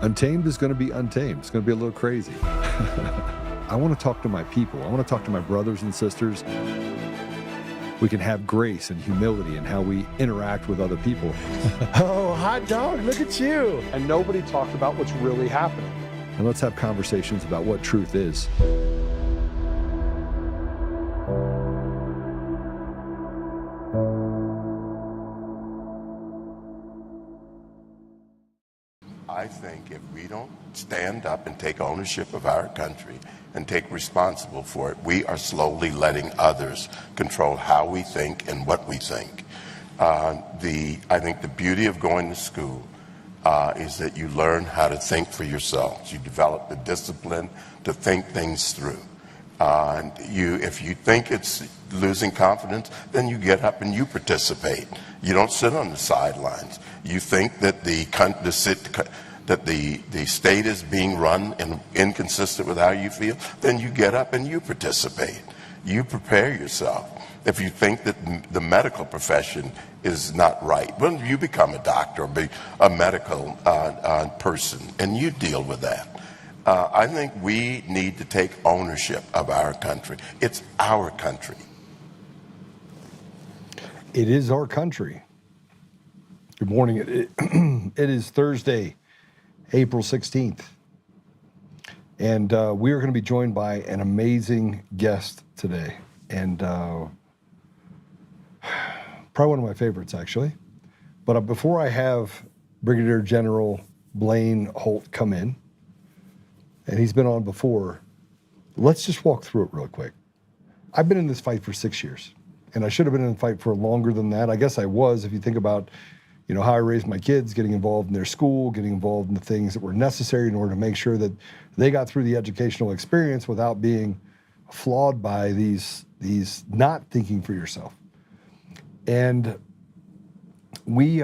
Untamed is going to be untamed. It's going to be a little crazy. I want to talk to my people. I want to talk to my brothers and sisters. We can have grace and humility in how we interact with other people. Oh, hot dog, look at you. And nobody talked about what's really happening. And let's have conversations about what truth is. I think if we don't stand up and take ownership of our country and take responsible for it, we are slowly letting others control how we think and what we think. I think the beauty of going to school is that you learn how to think for yourselves. You develop the discipline to think things through. If you think it's losing confidence, then you get up and you participate. You don't sit on the sidelines. You think that the state is being run and inconsistent with how you feel, then you get up and you participate. You prepare yourself. If you think that the medical profession is not right, well, you become a doctor or be a medical person, and you deal with that. I think we need to take ownership of our country. It's our country. It is our country. Good morning. It is Thursday, April 16th. And we are going to be joined by an amazing guest today. And probably one of my favorites, actually. But before I have Brigadier General Blaine Holt come in, and he's been on before, let's just walk through it real quick. I've been in this fight for 6 years, and I should have been in the fight for longer than that. I guess I was, if you think about, how I raised my kids, getting involved in their school, getting involved in the things that were necessary in order to make sure that they got through the educational experience without being flawed by these not thinking for yourself. And we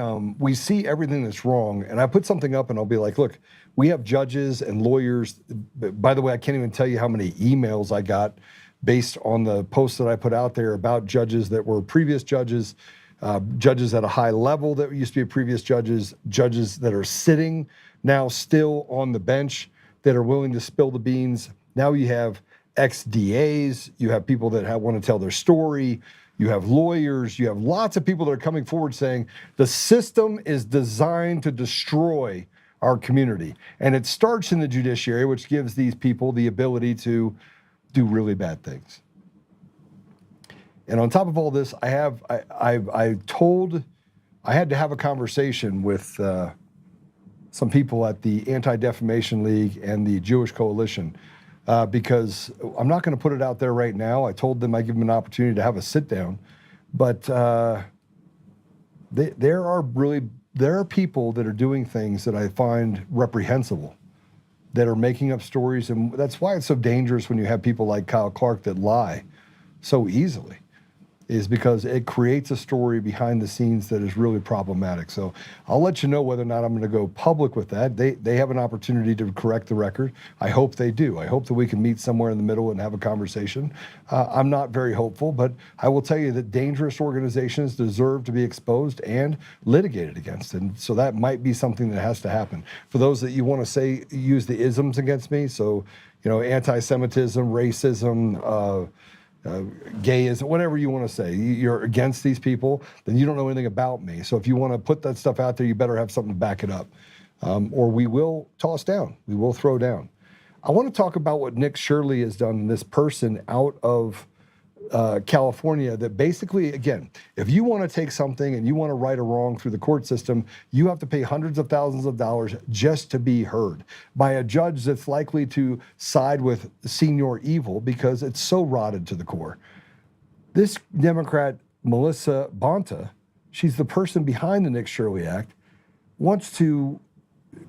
see everything that's wrong, and I put something up and I'll be like, look, we have judges and lawyers. By the way, I can't even tell you how many emails I got based on the posts that I put out there about judges that were previous judges, judges at a high level that used to be previous judges, judges that are sitting now still on the bench that are willing to spill the beans. Now you have ex-DAs, you have people that want to tell their story, you have lawyers, you have lots of people that are coming forward saying the system is designed to destroy our community. And it starts in the judiciary, which gives these people the ability to do really bad things. And on top of all this, I had to have a conversation with some people at the Anti-Defamation League and the Jewish Coalition because I'm not going to put it out there right now. I told them I'd give them an opportunity to have a sit down, but there are people that are doing things that I find reprehensible, that are making up stories, and that's why it's so dangerous when you have people like Kyle Clark that lie so easily, is because it creates a story behind the scenes that is really problematic. So I'll let you know whether or not I'm going to go public with that. They have an opportunity to correct the record. I hope they do. I hope that we can meet somewhere in the middle and have a conversation. I'm not very hopeful, but I will tell you that dangerous organizations deserve to be exposed and litigated against. And so that might be something that has to happen. For those that you want to use the isms against me, so, anti-Semitism, racism, gayism, whatever you want to say, you're against these people, then you don't know anything about me. So if you want to put that stuff out there, you better have something to back it up. Or we will toss down. We will throw down. I want to talk about what Nick Shirley has done, this person out of California that basically, again, if you want to take something and you want to right a wrong through the court system, you have to pay hundreds of thousands of dollars just to be heard by a judge that's likely to side with senior evil because it's so rotted to the core. This Democrat, Melissa Bonta, she's the person behind the Nick Shirley Act, wants to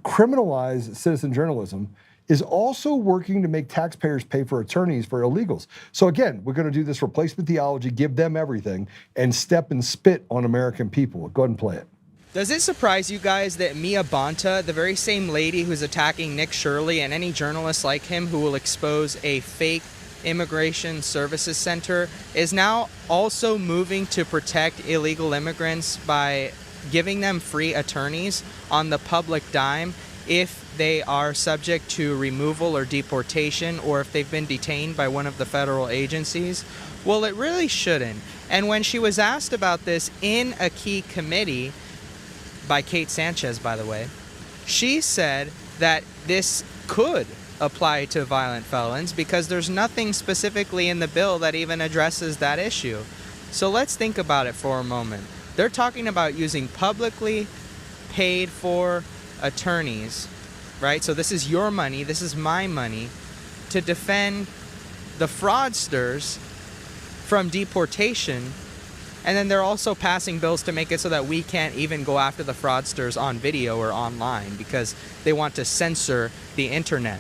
criminalize citizen journalism, is also working to make taxpayers pay for attorneys for illegals. So again, we're going to do this replacement theology, give them everything, and step and spit on American people. Go ahead and play it. Does it surprise you guys that Mia Bonta, the very same lady who's attacking Nick Shirley and any journalist like him who will expose a fake immigration services center, is now also moving to protect illegal immigrants by giving them free attorneys on the public dime? if they are subject to removal or deportation, or if they've been detained by one of the federal agencies? Well, it really shouldn't. And when she was asked about this in a key committee, by Kate Sanchez, by the way, she said that this could apply to violent felons because there's nothing specifically in the bill that even addresses that issue. So let's think about it for a moment. They're talking about using publicly paid for attorneys, right? So this is your money, this is my money, to defend the fraudsters from deportation. And then they're also passing bills to make it so that we can't even go after the fraudsters on video or online because they want to censor the internet.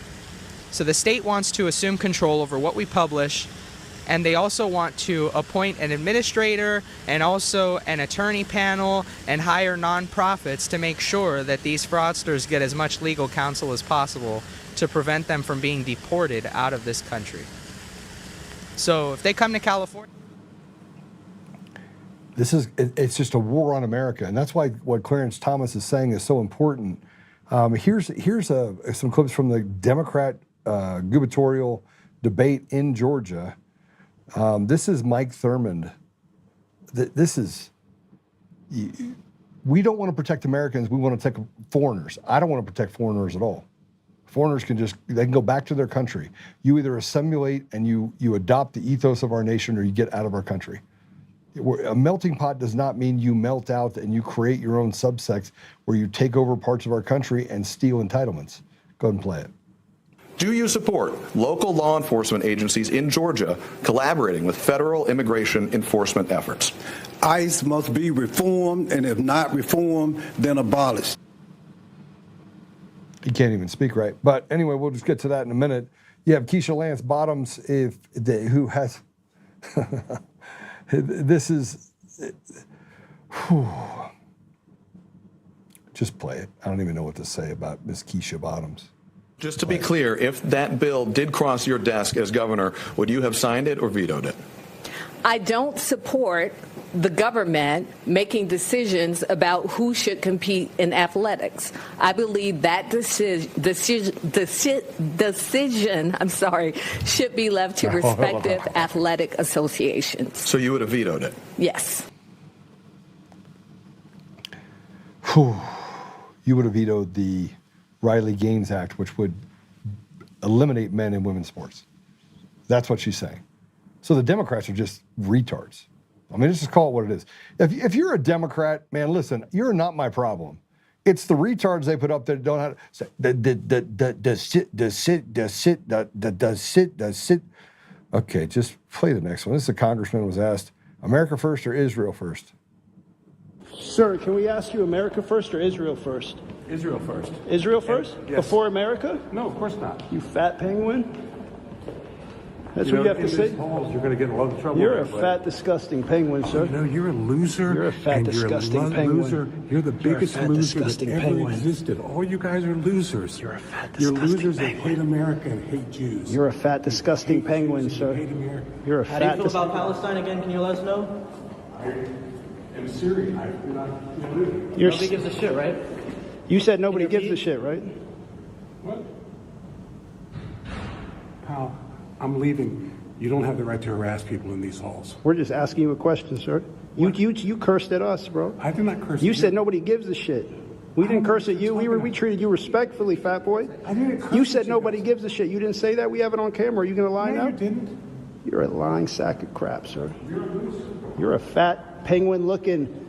So the state wants to assume control over what we publish, and they also want to appoint an administrator and also an attorney panel and hire nonprofits to make sure that these fraudsters get as much legal counsel as possible to prevent them from being deported out of this country. So if they come to California... It's just a war on America, and that's why what Clarence Thomas is saying is so important. Here's some clips from the Democrat gubernatorial debate in Georgia. This is Mike Thurmond. We don't want to protect Americans. We want to protect foreigners. I don't want to protect foreigners at all. Foreigners they can go back to their country. You either assimilate and you adopt the ethos of our nation, or you get out of our country. A melting pot does not mean you melt out and you create your own subsect where you take over parts of our country and steal entitlements. Go ahead and play it. Do you support local law enforcement agencies in Georgia collaborating with federal immigration enforcement efforts? ICE must be reformed, and if not reformed, then abolished. He can't even speak right. But anyway, we'll just get to that in a minute. You have Keisha Lance Bottoms, who has... This is... Just play it. I don't even know what to say about Miss Keisha Bottoms. Just to be clear, if that bill did cross your desk as governor, would you have signed it or vetoed it? I don't support the government making decisions about who should compete in athletics. I believe that decision should be left to respective athletic associations. So you would have vetoed it? Yes. You would have vetoed the Riley Gaines Act, which would eliminate men in women's sports. That's what she's saying. So the Democrats are just retards. I mean, let's just call it what it is. If you're a Democrat, man, listen, you're not my problem. It's the retards they put up there that don't have to sit. Okay, just play the next one. This is a congressman was asked, America first or Israel first? Sir, can we ask you America first or Israel first? Israel first. Israel first? Yes. Before America? No, of course not. You fat penguin? That's what you have to say? You're going to get in a lot of trouble. You're a fat, disgusting penguin, sir. No, you're a loser. You're a fat, disgusting penguin. Loser. You're the biggest loser that ever existed. All you guys are losers. You're a fat, disgusting penguin. You're losers that hate America and hate Jews. You're a fat, disgusting penguin, sir. You're a fat. How do you feel about Palestine again? Can you let us know? I'm Syrian. Nobody gives a shit, right? You said nobody gives a shit, right? What? Pal, I'm leaving. You don't have the right to harass people in these halls. We're just asking you a question, sir. You cursed at us, bro. I did not curse at you. You said nobody gives a shit. We didn't curse at you. We treated you respectfully, fat boy. I didn't curse. You said nobody gives a shit. You didn't say that. We have it on camera. Are you going to lie now? You didn't. You're a lying sack of crap, sir. You're a loser. You're a fat penguin-looking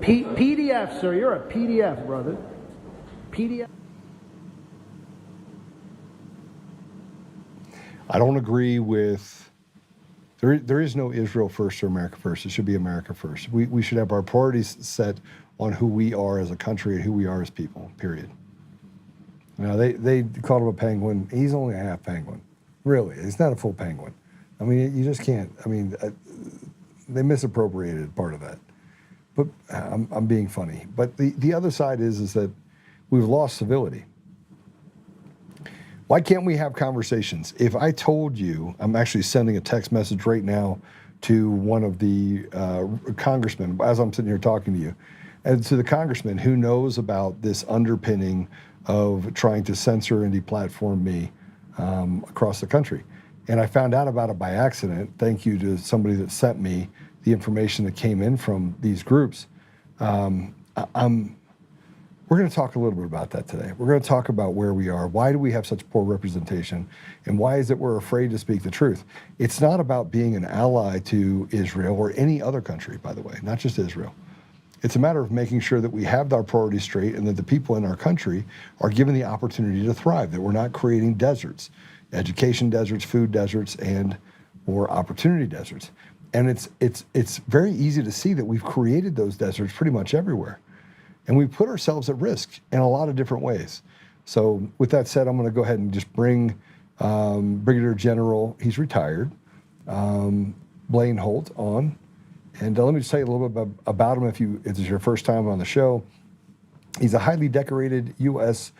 PDF, sir. You're a PDF, brother. PDF. I don't agree with, there is no Israel first or America first. It should be America first. We should have our priorities set on who we are as a country and who we are as people, period. Now, they called him a penguin. He's only a half penguin. Really, he's not a full penguin. I mean, you just can't, they misappropriated part of that. But I'm being funny. But the other side is that we've lost civility. Why can't we have conversations? If I told you, I'm actually sending a text message right now to one of the congressmen, as I'm sitting here talking to you, and to the congressman who knows about this underpinning of trying to censor and deplatform me across the country. And I found out about it by accident. Thank you to somebody that sent me the information that came in from these groups. We're going to talk a little bit about that today. We're going to talk about where we are. Why do we have such poor representation? And why is it we're afraid to speak the truth? It's not about being an ally to Israel or any other country, by the way, not just Israel. It's a matter of making sure that we have our priorities straight and that the people in our country are given the opportunity to thrive, that we're not creating deserts, education deserts, food deserts, and or opportunity deserts. And it's very easy to see that we've created those deserts pretty much everywhere. And we put ourselves at risk in a lot of different ways. So with that said, I'm going to go ahead and just bring Brigadier General, he's retired, Blaine Holt on. And let me just tell you a little bit about him if this is your first time on the show. He's a highly decorated U.S.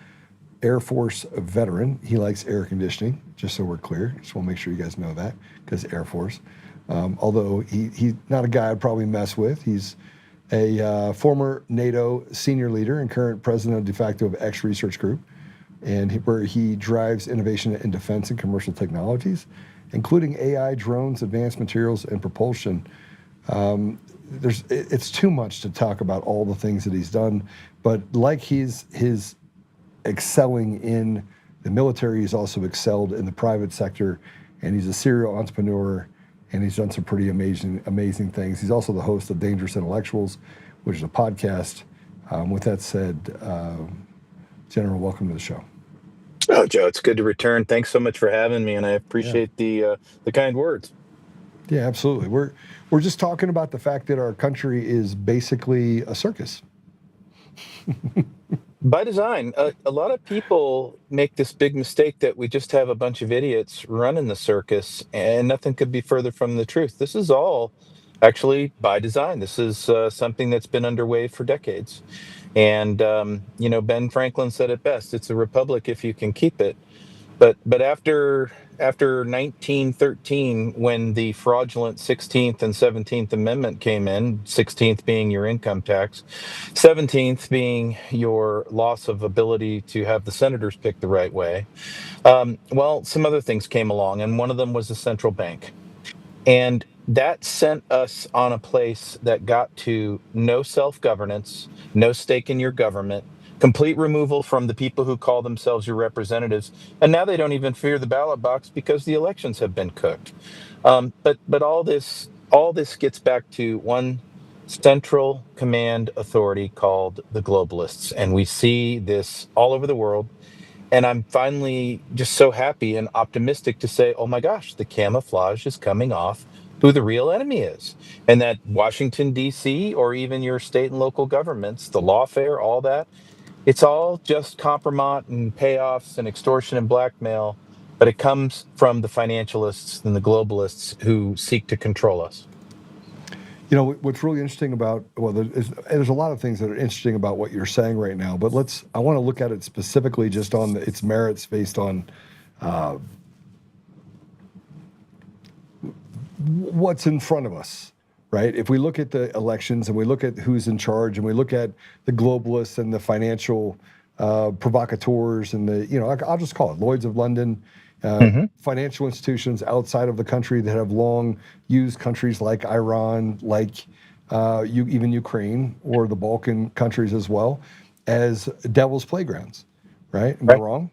Air Force veteran. He likes air conditioning, just so we're clear. Just want to make sure you guys know that, because Air Force. Although he's not a guy I'd probably mess with. He's a former NATO senior leader and current president de facto of X Research Group, and where he drives innovation in defense and commercial technologies, including AI, drones, advanced materials, and propulsion. It's too much to talk about all the things that he's done, but like he's excelling in the military, he's also excelled in the private sector, and he's a serial entrepreneur. And he's done some pretty amazing things. He's also the host of Dangerous Intellectuals, which is a podcast. With that said, General, welcome to the show. Oh, Joe, it's good to return. Thanks so much for having me, and I appreciate the kind words. Yeah, absolutely. We're just talking about the fact that our country is basically a circus. By design, a lot of people make this big mistake that we just have a bunch of idiots running the circus, and nothing could be further from the truth. This is all actually by design. This is something that's been underway for decades. And, Ben Franklin said it best, it's a republic if you can keep it. But after 1913, when the fraudulent 16th and 17th Amendment came in, 16th being your income tax, 17th being your loss of ability to have the senators pick the right way, some other things came along, and one of them was the central bank. And that sent us on a place that got to no self-governance, no stake in your government, complete removal from the people who call themselves your representatives, and now they don't even fear the ballot box because the elections have been cooked. But all this gets back to one central command authority called the globalists, and we see this all over the world. And I'm finally just so happy and optimistic to say, oh my gosh, the camouflage is coming off who the real enemy is. And that Washington, D.C., or even your state and local governments, the lawfare, all that, it's all just compromise and payoffs and extortion and blackmail, but it comes from the financialists and the globalists who seek to control us. You know, what's really interesting about, there's a lot of things that are interesting about what you're saying right now, but I want to look at it specifically just on its merits based on what's in front of us, right? If we look at the elections and we look at who's in charge and we look at the globalists and the financial provocateurs and I'll just call it Lloyds of London, financial institutions outside of the country that have long used countries like Iran, like even Ukraine or the Balkan countries as well, as devil's playgrounds, right? Am I wrong?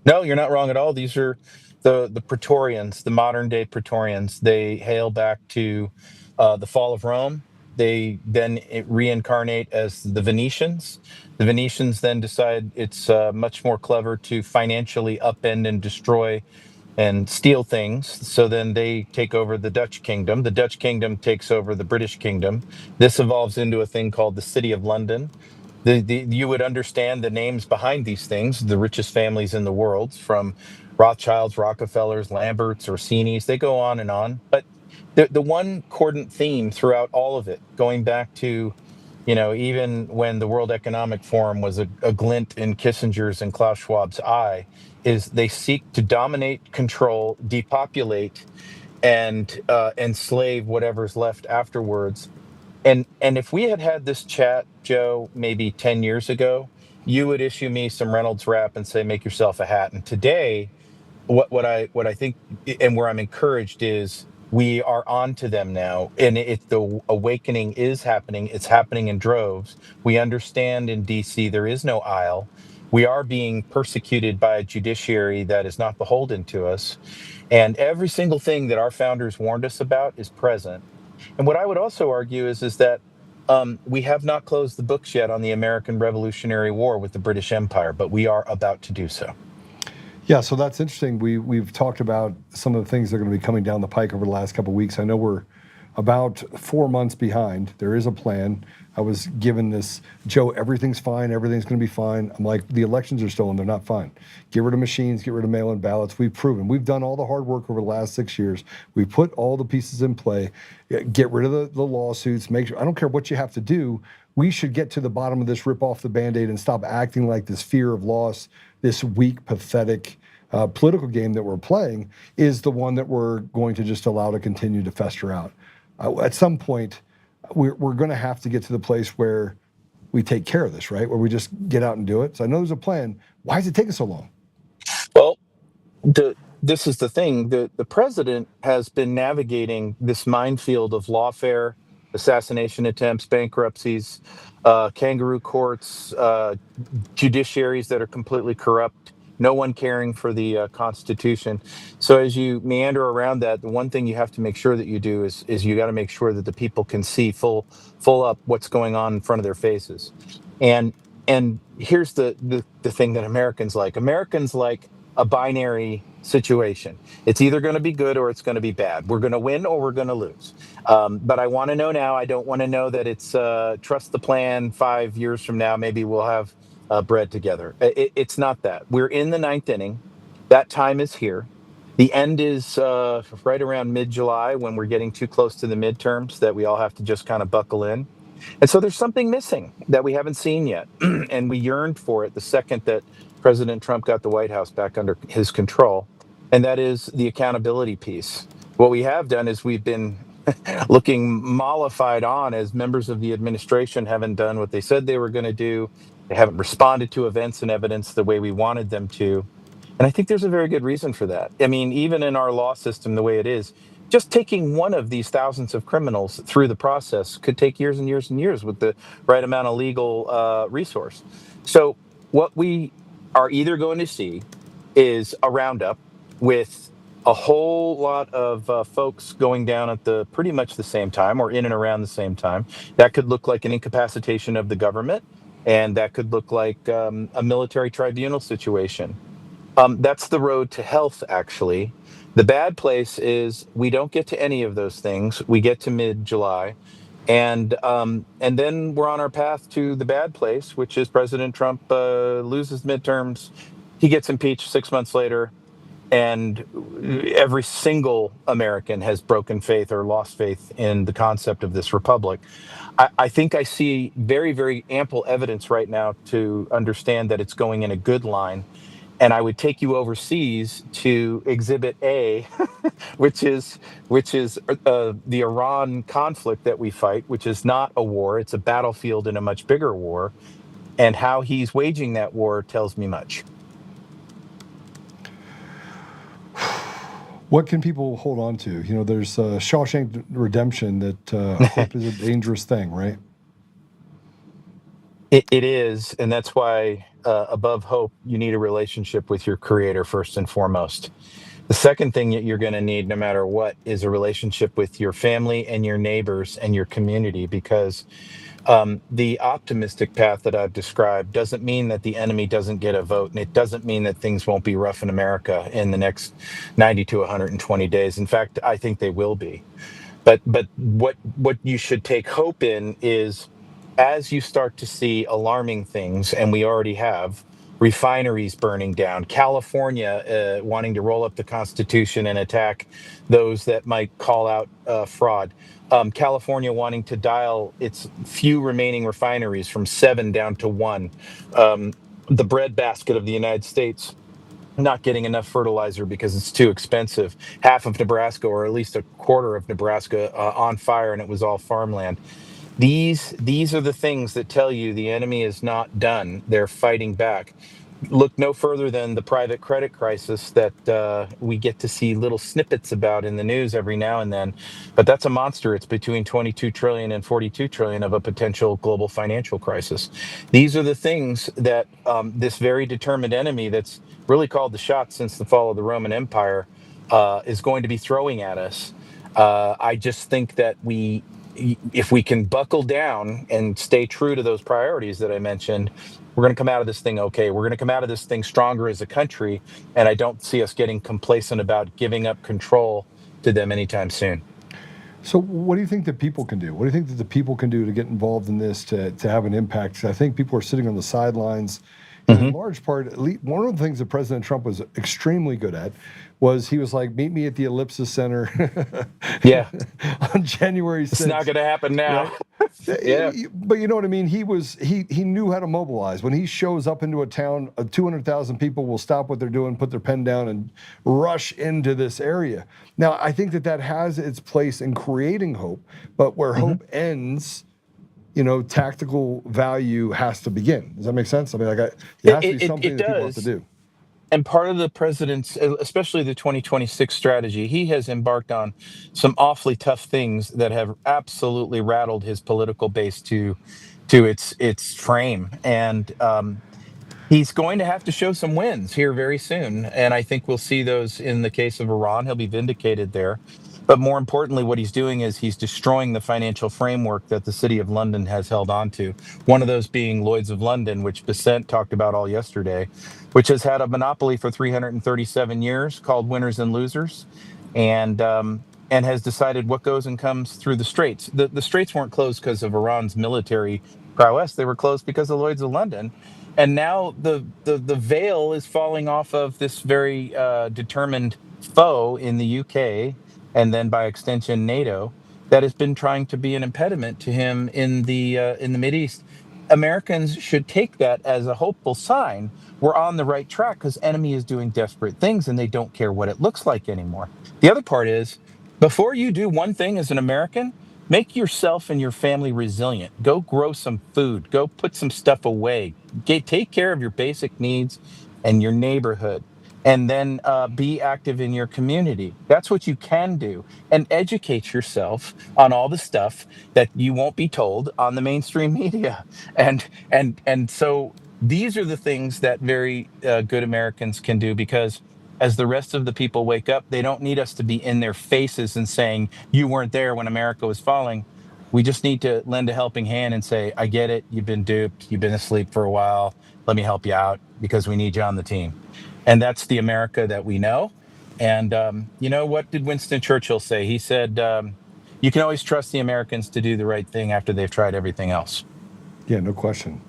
No, you're not wrong at all. These are the Praetorians, the modern day Praetorians. They hail back to the fall of Rome. They then reincarnate as the Venetians. The Venetians then decide it's much more clever to financially upend and destroy and steal things. So then they take over the Dutch kingdom. The Dutch kingdom takes over the British kingdom. This evolves into a thing called the City of London. You would understand the names behind these things, the richest families in the world, from Rothschilds, Rockefellers, Lamberts, Orsini's. They go on and on. But the one cordant theme throughout all of it, going back to, even when the World Economic Forum was a glint in Kissinger's and Klaus Schwab's eye, is they seek to dominate, control, depopulate, and enslave whatever's left afterwards. And if we had this chat, Joe, maybe 10 years ago, you would issue me some Reynolds wrap and say, make yourself a hat. And today, what I think and where I'm encouraged is we are on to them now, and the awakening is happening. It's happening in droves. We understand in DC there is no aisle. We are being persecuted by a judiciary that is not beholden to us, and every single thing that our founders warned us about is present. And what I would also argue is that we have not closed the books yet on the American Revolutionary War with the British Empire, but we are about to do so. Yeah, so that's interesting. We've talked about some of the things that are going to be coming down the pike over the last couple of weeks. I know we're about 4 months behind. There is a plan. I was given this, Joe, everything's fine, everything's going to be fine. I'm like, the elections are stolen, they're not fine. Get rid of machines, get rid of mail-in ballots. We've proven. We've done all the hard work over the last 6 years. We've put all the pieces in play. Get rid of the lawsuits. Make sure, I don't care what you have to do. We should get to the bottom of this, rip off the Band-Aid and stop acting like this fear of loss, this weak, pathetic political game that we're playing is the one that we're going to just allow to continue to fester out. At some point, we're going to have to get to the place where we take care of this, right? Where we just get out and do it. So I know there's a plan. Why is it taking so long? Well, this is the thing. The president has been navigating this minefield of lawfare, assassination attempts, bankruptcies, kangaroo courts, judiciaries that are completely corrupt, no one caring for the Constitution. So as you meander around that, the one thing you have to make sure that you do is you got to make sure that the people can see full up what's going on in front of their faces. And here's the thing that Americans like. Americans like a binary situation. It's either going to be good or it's going to be bad. We're going to win or we're going to lose. But I want to know now. I don't want to know that it's trust the plan. 5 years from now, maybe we'll have bread together. It's not that. We're in the ninth inning. That time is here. The end is right around mid-July when we're getting too close to the midterms that we all have to just kind of buckle in. And so there's something missing that we haven't seen yet. And we yearned for it the second that President Trump got the White House back under his control. And that is the accountability piece. What we have done is we've been looking mollified on as members of the administration haven't done what they said they were going to do. They haven't responded to events and evidence the way we wanted them to. And I think there's a very good reason for that. I mean, even in our law system, the way it is, just taking one of these thousands of criminals through the process could take years and years and years with the right amount of legal resource. So what we are either going to see is a roundup with a whole lot of folks going down at the pretty much the same time or in and around the same time. That could look like an incapacitation of the government, and that could look like a military tribunal situation. That's the road to health, actually. The bad place is we don't get to any of those things. We get to mid-July, and then we're on our path to the bad place, which is President Trump loses midterms. He gets impeached 6 months later, and every single American has broken faith or lost faith in the concept of this republic. I think I see very, very ample evidence right now to understand that it's going in a good line. And I would take you overseas to Exhibit A, which is the Iran conflict that we fight, which is not a war. It's a battlefield in a much bigger war. And how he's waging that war tells me much. What can people hold on to? You know, there's Shawshank Redemption that hope is a dangerous thing, right? It is, and that's why above hope, you need a relationship with your creator first and foremost. The second thing that you're going to need, no matter what, is a relationship with your family and your neighbors and your community, because the optimistic path that I've described doesn't mean that the enemy doesn't get a vote, and it doesn't mean that things won't be rough in America in the next 90 to 120 days. In fact, I think they will be. But what you should take hope in is, as you start to see alarming things, and we already have, refineries burning down, California wanting to roll up the Constitution and attack those that might call out fraud, California wanting to dial its few remaining refineries from 7 down to 1, the breadbasket of the United States not getting enough fertilizer because it's too expensive, half of Nebraska, or at least a quarter of Nebraska, on fire, and it was all farmland. These are the things that tell you the enemy is not done. They're fighting back. Look no further than the private credit crisis that we get to see little snippets about in the news every now and then. But that's a monster. It's between 22 trillion and 42 trillion of a potential global financial crisis. These are the things that this very determined enemy that's really called the shots since the fall of the Roman Empire is going to be throwing at us. I just think that if we can buckle down and stay true to those priorities that I mentioned, we're going to come out of this thing okay. We're going to come out of this thing stronger as a country, and I don't see us getting complacent about giving up control to them anytime soon. So what do you think that people can do? What do you think that the people can do to get involved in this to have an impact? 'Cause I think people are sitting on the sidelines. And in large part, at least one of the things that President Trump was extremely good at was he was like, meet me at the Ellipsis Center Yeah. on January 6th. It's not going to happen now. Right? Yeah. But you know what I mean? He knew how to mobilize. When he shows up into a town, 200,000 people will stop what they're doing, put their pen down, and rush into this area. Now, I think that has its place in creating hope, but where hope ends, tactical value has to begin. Does that make sense? I mean, it has to be something that people have to do. And part of the president's, especially the 2026 strategy, he has embarked on some awfully tough things that have absolutely rattled his political base to its frame. And he's going to have to show some wins here very soon. And I think we'll see those in the case of Iran. He'll be vindicated there. But more importantly, what he's doing is he's destroying the financial framework that the City of London has held on to. One of those being Lloyd's of London, which Besant talked about all yesterday, which has had a monopoly for 337 years called Winners and Losers, and has decided what goes and comes through the straits. The straits weren't closed because of Iran's military prowess. They were closed because of Lloyd's of London. And now the veil is falling off of this very determined foe in the UK, and then by extension NATO, that has been trying to be an impediment to him in the Mideast. Americans should take that as a hopeful sign. We're on the right track because enemy is doing desperate things and they don't care what it looks like anymore. The other part is, before you do one thing as an American, make yourself and your family resilient. Go grow some food. Go put some stuff away. Take care of your basic needs and your neighborhood. And then be active in your community. That's what you can do. And educate yourself on all the stuff that you won't be told on the mainstream media. And so these are the things that very good Americans can do, because as the rest of the people wake up, they don't need us to be in their faces and saying, you weren't there when America was falling. We just need to lend a helping hand and say, I get it. You've been duped. You've been asleep for a while. Let me help you out because we need you on the team. And that's the America that we know. And what did Winston Churchill say? He said, you can always trust the Americans to do the right thing after they've tried everything else. Yeah, no question.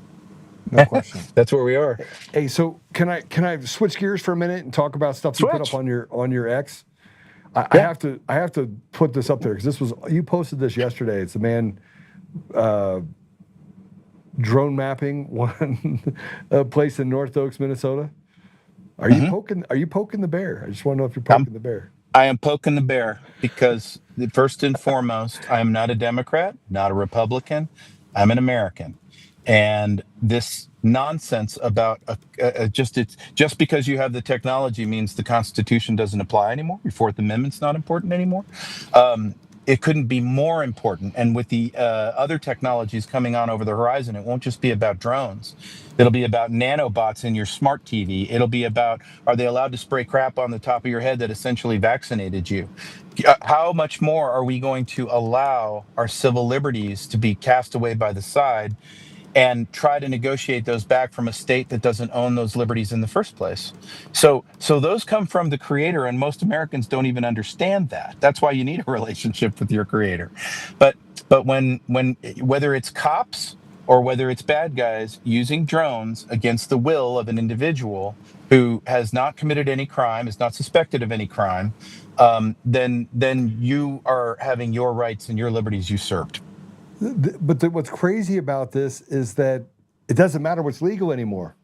No question. That's where we are. Hey, so can I switch gears for a minute and talk about stuff you put up on your X? I have to put this up there because you posted this yesterday. It's a man drone mapping one place in North Oaks, Minnesota. Are you poking the bear? I just want to know if you're poking the bear. I am poking the bear because first and foremost, I am not a Democrat, not a Republican. I'm an American. And this nonsense about just because you have the technology means the Constitution doesn't apply anymore. Your Fourth Amendment's not important anymore. It couldn't be more important. And with the other technologies coming on over the horizon, it won't just be about drones. It'll be about nanobots in your smart TV. It'll be about, are they allowed to spray crap on the top of your head that essentially vaccinated you? How much more are we going to allow our civil liberties to be cast away by the side and try to negotiate those back from a state that doesn't own those liberties in the first place? So those come from the Creator, and most Americans don't even understand that. That's why you need a relationship with your Creator. But when whether it's cops or whether it's bad guys using drones against the will of an individual who has not committed any crime, is not suspected of any crime, then you are having your rights and your liberties usurped. But what's crazy about this is that it doesn't matter what's legal anymore.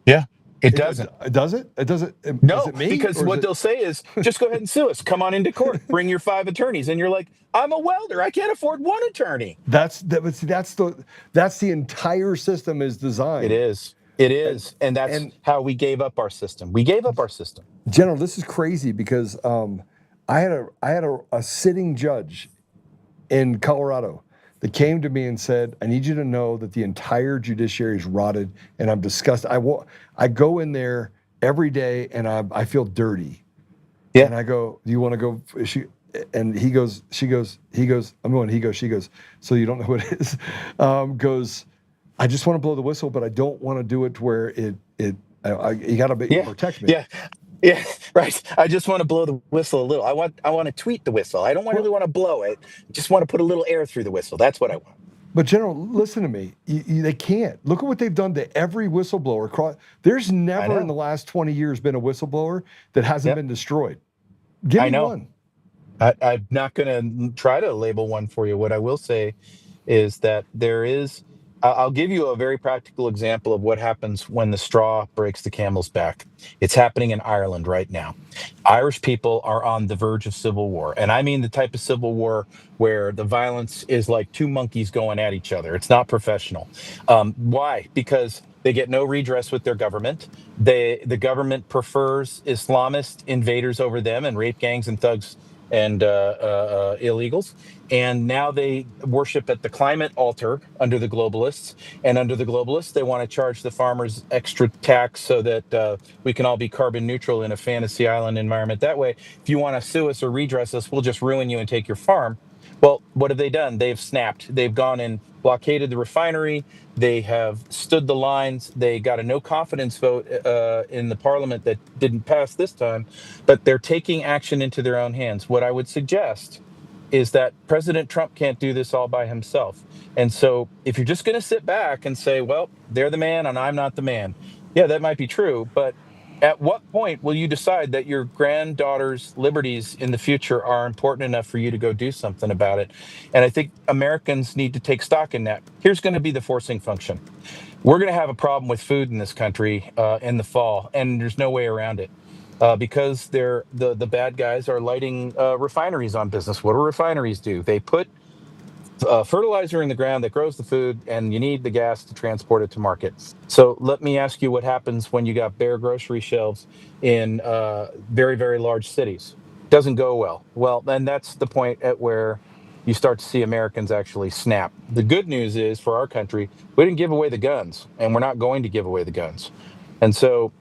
Yeah. It doesn't. Does it? It doesn't. No, is it me, because or what is they'll say is, just go ahead and sue us. Come on into court. Bring your 5 attorneys. And you're like, I'm a welder. I can't afford 1 attorney. That's the entire system is designed. It is. It is. And that's how we gave up our system. We gave up our system. General, this is crazy because I had a sitting judge in Colorado that came to me and said, I need you to know that the entire judiciary is rotted and I'm disgusted. I go in there every day and I feel dirty. Yeah. And I go, do you want to go? She goes, so you don't know what it is? Goes, I just want to blow the whistle, but I don't want to do it to where you got to protect me. Yeah. Yeah, right. I just want to blow the whistle a little. I want to tweet the whistle. I don't really want to blow it. Just want to put a little air through the whistle. That's what I want. But General, listen to me. They can't. Look at what they've done to every whistleblower. There's never in the last 20 years been a whistleblower that hasn't been destroyed. Give me one. I'm not going to try to label one for you. What I will say is that there is. I'll give you a very practical example of what happens when the straw breaks the camel's back. It's happening in Ireland right now. Irish people are on the verge of civil war. And I mean the type of civil war where the violence is like 2 monkeys going at each other. It's not professional. Why? Because they get no redress with their government. The government prefers Islamist invaders over them and rape gangs and thugs and illegals. And now they worship at the climate altar under the globalists. And under the globalists, they want to charge the farmers extra tax so that we can all be carbon neutral in a fantasy island environment. That way, if you want to sue us or redress us, we'll just ruin you and take your farm. Well, what have they done? They've snapped. They've gone and blockaded the refinery. They have stood the lines. They got a no confidence vote in the parliament that didn't pass this time, but they're taking action into their own hands. What I would suggest is that President Trump can't do this all by himself. And so if you're just going to sit back and say, well, they're the man and I'm not the man. Yeah, that might be true. But at what point will you decide that your granddaughter's liberties in the future are important enough for you to go do something about it? And I think Americans need to take stock in that. Here's going to be the forcing function. We're going to have a problem with food in this country in the fall, and there's no way around it. Because the bad guys are lighting refineries on business. What do refineries do? They put fertilizer in the ground that grows the food, and you need the gas to transport it to market. So let me ask you what happens when you got bare grocery shelves in very, very large cities. Doesn't go well. Well, then that's the point at where you start to see Americans actually snap. The good news is for our country, we didn't give away the guns, and we're not going to give away the guns. And so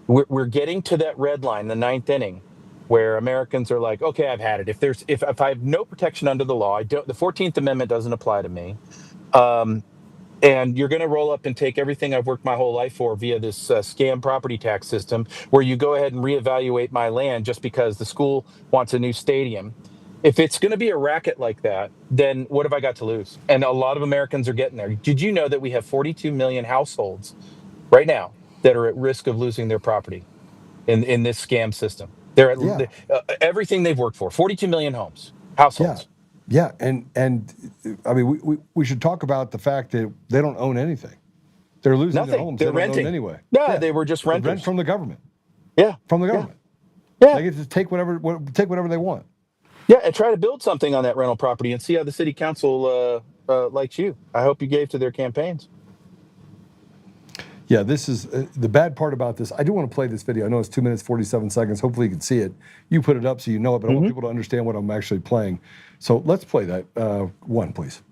we're getting to that red line, the 9th inning, where Americans are like, okay, I've had it. If I have no protection under the law, the 14th Amendment doesn't apply to me, and you're going to roll up and take everything I've worked my whole life for via this scam property tax system, where you go ahead and reevaluate my land just because the school wants a new stadium. If it's going to be a racket like that, then what have I got to lose? And a lot of Americans are getting there. Did you know that we have 42 million households right now that are at risk of losing their property in this scam system? They're at everything they've worked for. 42 million homes, households. Yeah, and I mean, we should talk about the fact that they don't own anything. They're losing their homes. They're they don't renting own anyway. Yeah, they were just renters. Rent from the government. Yeah, from the government. Yeah, they get to take whatever they want. Yeah, and try to build something on that rental property and see how the city council likes you. I hope you gave to their campaigns. Yeah, this is the bad part about this. I do want to play this video. I know it's 2 minutes, 47 seconds. Hopefully you can see it. You put it up so you know it, but I want people to understand what I'm actually playing. So let's play that one, please.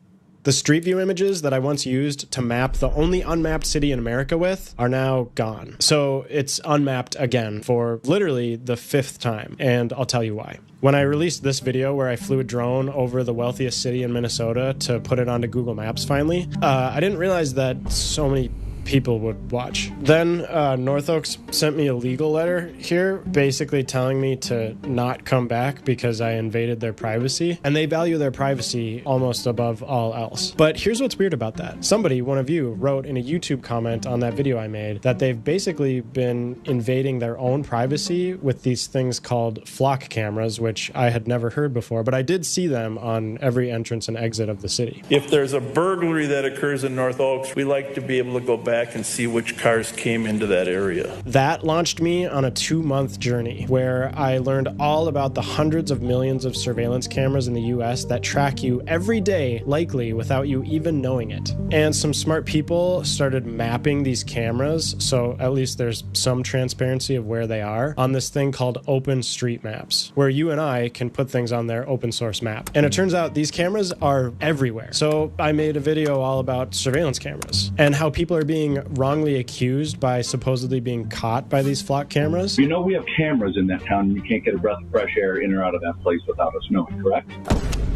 The Street View images that I once used to map the only unmapped city in America with are now gone. So it's unmapped again for literally the 5th time, and I'll tell you why. When I released this video where I flew a drone over the wealthiest city in Minnesota to put it onto Google Maps finally, I didn't realize that so many people would watch. Then North Oaks sent me a legal letter here basically telling me to not come back because I invaded their privacy, and they value their privacy almost above all else. But here's what's weird about that. Somebody, one of you, wrote in a YouTube comment on that video I made that they've basically been invading their own privacy with these things called flock cameras, which I had never heard before, but I did see them on every entrance and exit of the city. If there's a burglary that occurs in North Oaks, we like to be able to go back back and see which cars came into that area. That launched me on a 2-month journey where I learned all about the hundreds of millions of surveillance cameras in the US that track you every day, likely without you even knowing it. And some smart people started mapping these cameras, so at least there's some transparency of where they are, on this thing called OpenStreetMaps, where you and I can put things on their open source map. And it turns out these cameras are everywhere. So I made a video all about surveillance cameras and how people are being wrongly accused by supposedly being caught by these flock cameras. You know we have cameras in that town and you can't get a breath of fresh air in or out of that place without us knowing, correct?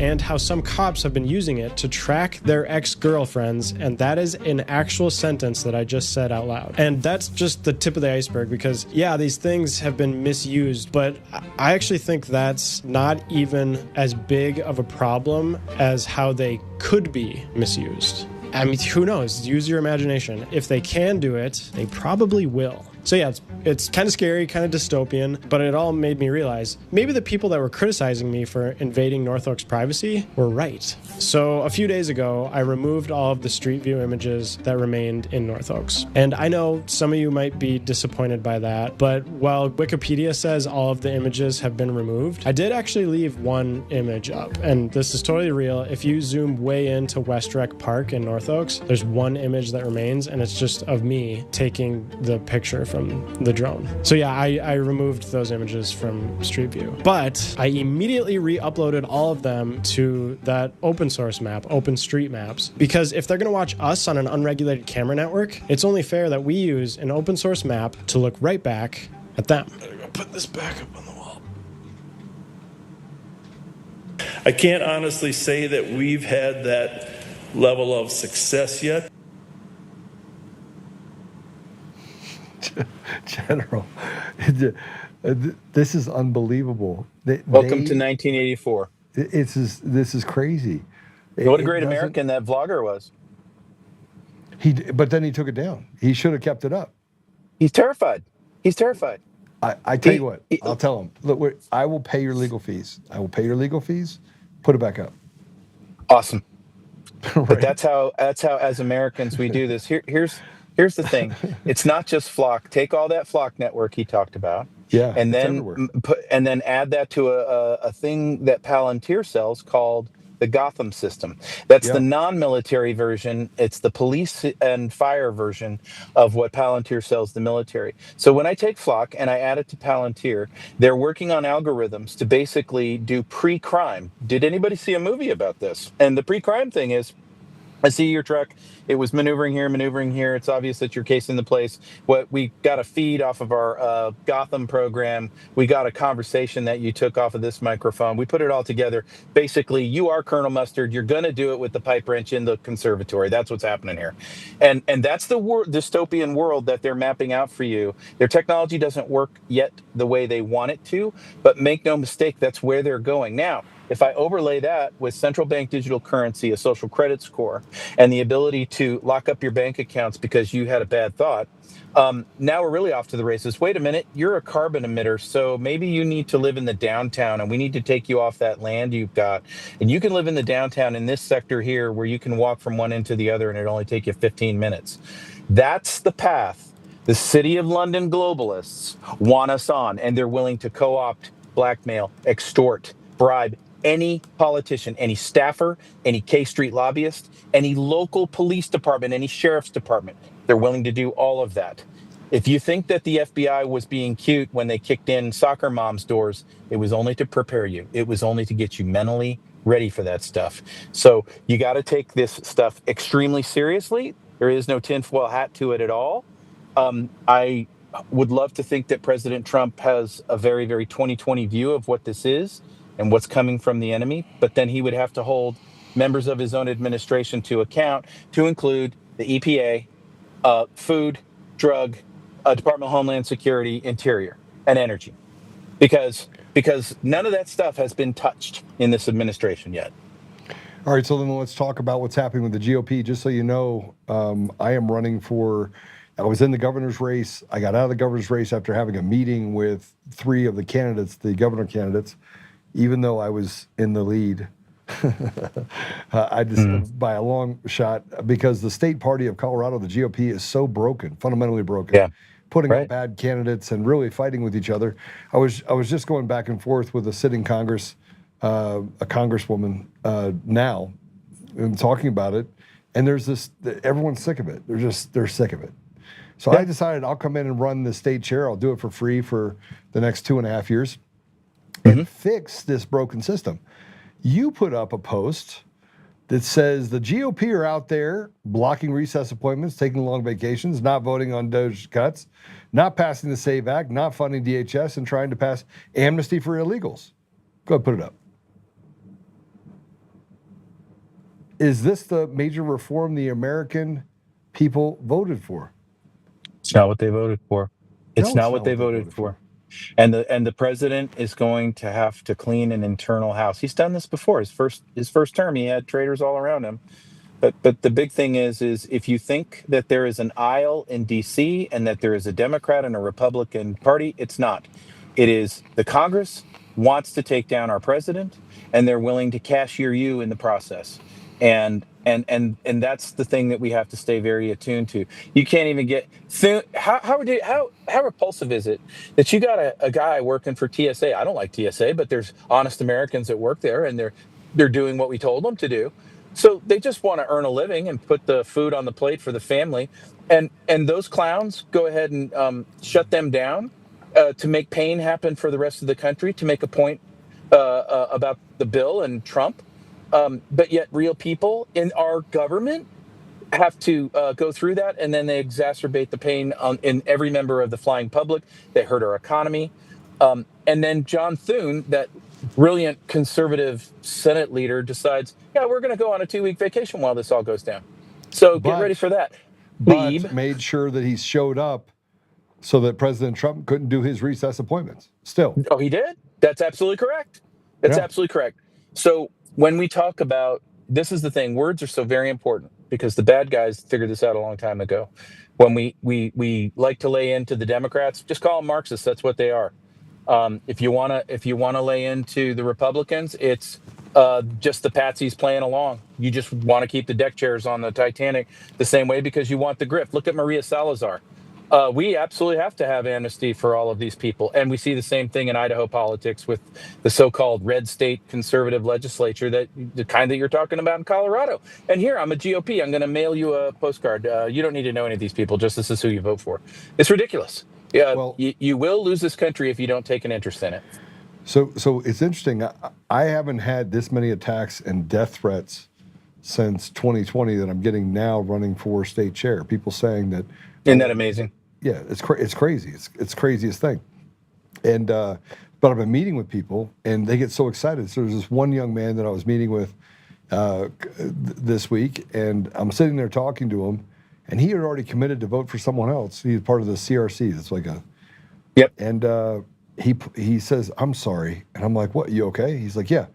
And how some cops have been using it to track their ex-girlfriends, and that is an actual sentence that I just said out loud. And that's just the tip of the iceberg because, yeah, these things have been misused, but I actually think that's not even as big of a problem as how they could be misused. I mean, who knows? Use your imagination. If they can do it, they probably will. So yeah, it's kind of scary, kind of dystopian, but it all made me realize maybe the people that were criticizing me for invading North Oak's privacy were right. So a few days ago, I removed all of the Street View images that remained in North Oaks. And I know some of you might be disappointed by that, but while Wikipedia says all of the images have been removed, I did actually leave one image up. And this is totally real. If you zoom way into West Rec Park in North Oaks, there's one image that remains, and it's just of me taking the picture from the drone. So yeah, I removed those images from Street View. But I immediately re-uploaded all of them to that open source map, OpenStreetMaps, because if they're going to watch us on an unregulated camera network, it's only fair that we use an open source map to look right back at them. I gotta go put this back up on the wall. I can't honestly say that we've had that level of success yet. General, this is unbelievable. Welcome to 1984. This is crazy. What a great American that vlogger was. But then he took it down. He should have kept it up. He's terrified. He's terrified. I tell you what, I'll tell him. Look, I will pay your legal fees. I will pay your legal fees. Put it back up. Awesome. Right. But that's how as Americans we do this. Here's the thing. It's not just Flock. Take all that Flock network he talked about. Yeah. And then add that to a thing that Palantir sells called the Gotham system. That's the non-military version. It's the police and fire version of what Palantir sells the military. So when I take Flock and I add it to Palantir, they're working on algorithms to basically do pre-crime. Did anybody see a movie about this? And the pre-crime thing is, I see your truck. It was maneuvering here. It's obvious that you're casing the place. What we got a feed off of our Gotham program. We got a conversation that you took off of this microphone. We put it all together. Basically, you are Colonel Mustard. You're going to do it with the pipe wrench in the conservatory. That's what's happening here. And that's the dystopian world that they're mapping out for you. Their technology doesn't work yet the way they want it to, but make no mistake, that's where they're going. Now, if I overlay that with central bank digital currency, a social credit score, and the ability to lock up your bank accounts because you had a bad thought, now we're really off to the races. Wait a minute, you're a carbon emitter, so maybe you need to live in the downtown, and we need to take you off that land you've got. And you can live in the downtown in this sector here where you can walk from one end to the other, and it'll only take you 15 minutes. That's the path the City of London globalists want us on, and they're willing to co-opt, blackmail, extort, bribe any politician, any staffer, any K Street lobbyist, any local police department, any sheriff's department. They're willing to do all of that. If you think that the FBI was being cute when they kicked in soccer moms' doors, it was only to prepare you. It was only to get you mentally ready for that stuff. So you got to take this stuff extremely seriously. There is no tinfoil hat to it at all. I would love to think that President Trump has a very, very 2020 view of what this is and what's coming from the enemy, but then he would have to hold members of his own administration to account, to include the EPA, Food, Drug, Department of Homeland Security, Interior, and Energy, because none of that stuff has been touched in this administration yet. All right, so then let's talk about what's happening with the GOP. Just so you know, I am running for, I was in the governor's race. I got out of the governor's race after having a meeting with 3 of the candidates, the governor candidates, even though I was in the lead. I just by a long shot, because the state party of Colorado, the GOP, is so broken, fundamentally broken. Yeah. Putting Right. up bad candidates and really fighting with each other. I was just going back and forth with a sitting Congress, a congresswoman now, and talking about it. And there's this, everyone's sick of it. They're sick of it. So I decided I'll come in and run the state chair. I'll do it for free for the next 2.5 years and fix this broken system. You put up a post that says the GOP are out there blocking recess appointments, taking long vacations, not voting on DOGE cuts, not passing the SAVE Act, not funding DHS, and trying to pass amnesty for illegals. Go ahead, put it up. Is this the major reform the American people voted for? It's not what they voted for. It's not what they voted for. And the president is going to have to clean an internal house. He's done this before. His first term, he had traitors all around him. But the big thing is if you think that there is an aisle in D.C. and that there is a Democrat and a Republican party, it's not. It is the Congress wants to take down our president, and they're willing to cashier you in the process. And that's the thing that we have to stay very attuned to. You can't even get how repulsive is it that you got a guy working for TSA? I don't like TSA, but there's honest Americans that work there, and they're doing what we told them to do. So they just want to earn a living and put the food on the plate for the family. And those clowns go ahead and shut them down to make pain happen for the rest of the country, to make a point about the bill and Trump. But yet real people in our government have to go through that, and then they exacerbate the pain in every member of the flying public. They hurt our economy. And then John Thune, that brilliant conservative Senate leader, decides, yeah, we're going to go on a 2-week vacation while this all goes down. So get ready for that. But made sure that he showed up so that President Trump couldn't do his recess appointments. Still. Oh, he did? That's absolutely correct. That's absolutely correct. So when we talk about, this is the thing, words are so very important because the bad guys figured this out a long time ago. When we like to lay into the Democrats, just call them Marxists. That's what they are. If you wanna lay into the Republicans, it's just the patsies playing along. You just want to keep the deck chairs on the Titanic the same way because you want the grift. Look at Maria Salazar. We absolutely have to have amnesty for all of these people. And we see the same thing in Idaho politics with the so-called red state conservative legislature, that the kind that you're talking about in Colorado. And here, I'm a GOP. I'm going to mail you a postcard. You don't need to know any of these people. Just this is who you vote for. It's ridiculous. Yeah, well, you will lose this country if you don't take an interest in it. So it's interesting. I haven't had this many attacks and death threats since 2020 that I'm getting now running for state chair. People saying that. Isn't that amazing? Yeah, it's crazy. It's craziest thing. And but I've been meeting with people, and they get so excited. So there's this one young man that I was meeting with this week, and I'm sitting there talking to him, and he had already committed to vote for someone else. He's part of the CRC. That's like a. Yep. And he says, "I'm sorry," and I'm like, "What? You okay?" He's like, "Yeah."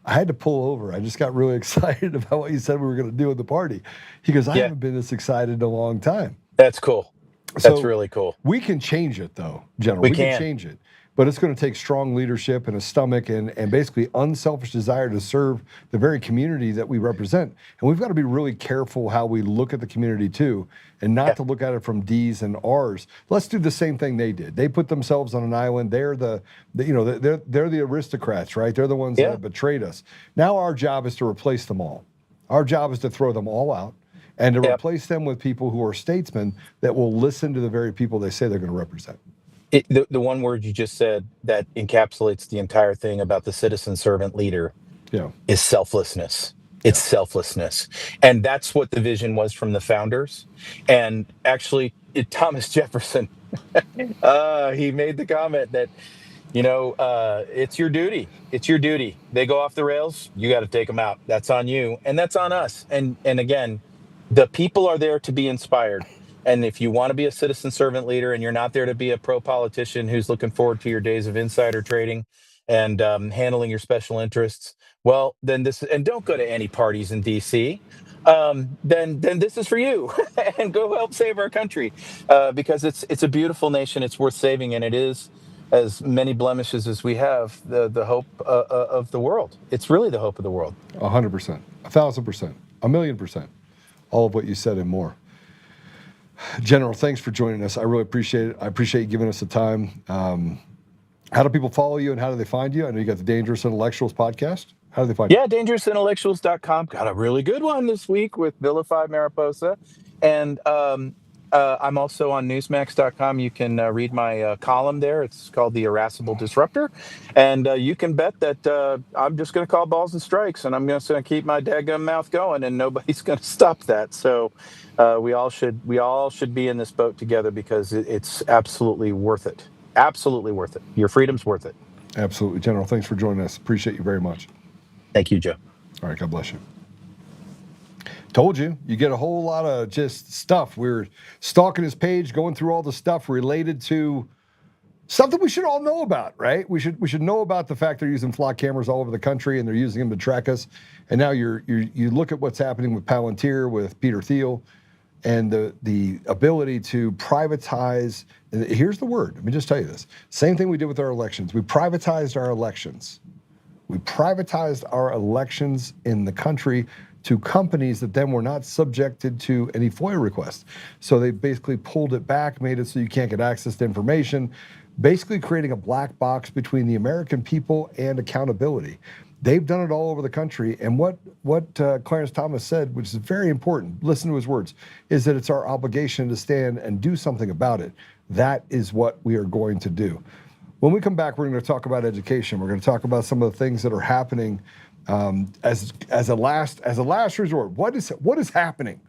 I had to pull over. I just got really excited about what you said we were going to do at the party. He goes, "I haven't been this excited in a long time." That's cool. That's really cool. We can change it, though, General. We can change it. But it's going to take strong leadership and a stomach and basically unselfish desire to serve the very community that we represent. And we've got to be really careful how we look at the community, too, and not to look at it from D's and R's. Let's do the same thing they did. They put themselves on an island. They're they're the aristocrats, right? They're the ones that betrayed us. Now our job is to replace them all. Our job is to throw them all out and to replace them with people who are statesmen that will listen to the very people they say they're going to represent. The one word you just said that encapsulates the entire thing about the citizen servant leader is selflessness. It's selflessness. And that's what the vision was from the founders. And actually, Thomas Jefferson, he made the comment that, it's your duty. It's your duty. They go off the rails, you got to take them out. That's on you. And that's on us. And again, the people are there to be inspired. And if you want to be a citizen servant leader and you're not there to be a pro-politician who's looking forward to your days of insider trading and handling your special interests, well, then and don't go to any parties in D.C., then this is for you. And go help save our country because it's a beautiful nation. It's worth saving, and it is as many blemishes as we have, the hope of the world. It's really the hope of the world. 100%, 1,000%, 1,000,000%. All of what you said and more. General, thanks for joining us. I really appreciate it. I appreciate you giving us the time. How do people follow you and how do they find you? I know you got the Dangerous Intellectuals podcast. How do they find you? Yeah, dangerousintellectuals.com. Got a really good one this week with Vilify Mariposa. And I'm also on newsmax.com. You can read my column there. It's called The Irascible Disruptor. And you can bet that I'm just going to call balls and strikes, and I'm just going to keep my daggum mouth going, and nobody's going to stop that. So we all should be in this boat together because it's absolutely worth it. Absolutely worth it. Your freedom's worth it. Absolutely. General, thanks for joining us. Appreciate you very much. Thank you, Joe. All right, God bless you. Told you, you get a whole lot of just stuff. We're stalking his page, going through all the stuff related to stuff that we should all know about, right? We should know about the fact they're using flock cameras all over the country and they're using them to track us. And now you look at what's happening with Palantir, with Peter Thiel, and the ability to privatize. And here's the word. Let me just tell you this. Same thing we did with our elections. We privatized our elections. We privatized our elections in the country to companies that then were not subjected to any FOIA requests. So they basically pulled it back, made it so you can't get access to information, basically creating a black box between the American people and accountability. They've done it all over the country. And what Clarence Thomas said, which is very important, listen to his words, is that it's our obligation to stand and do something about it. That is what we are going to do. When we come back, we're going to talk about education. We're going to talk about some of the things that are happening as a last resort. What is happening?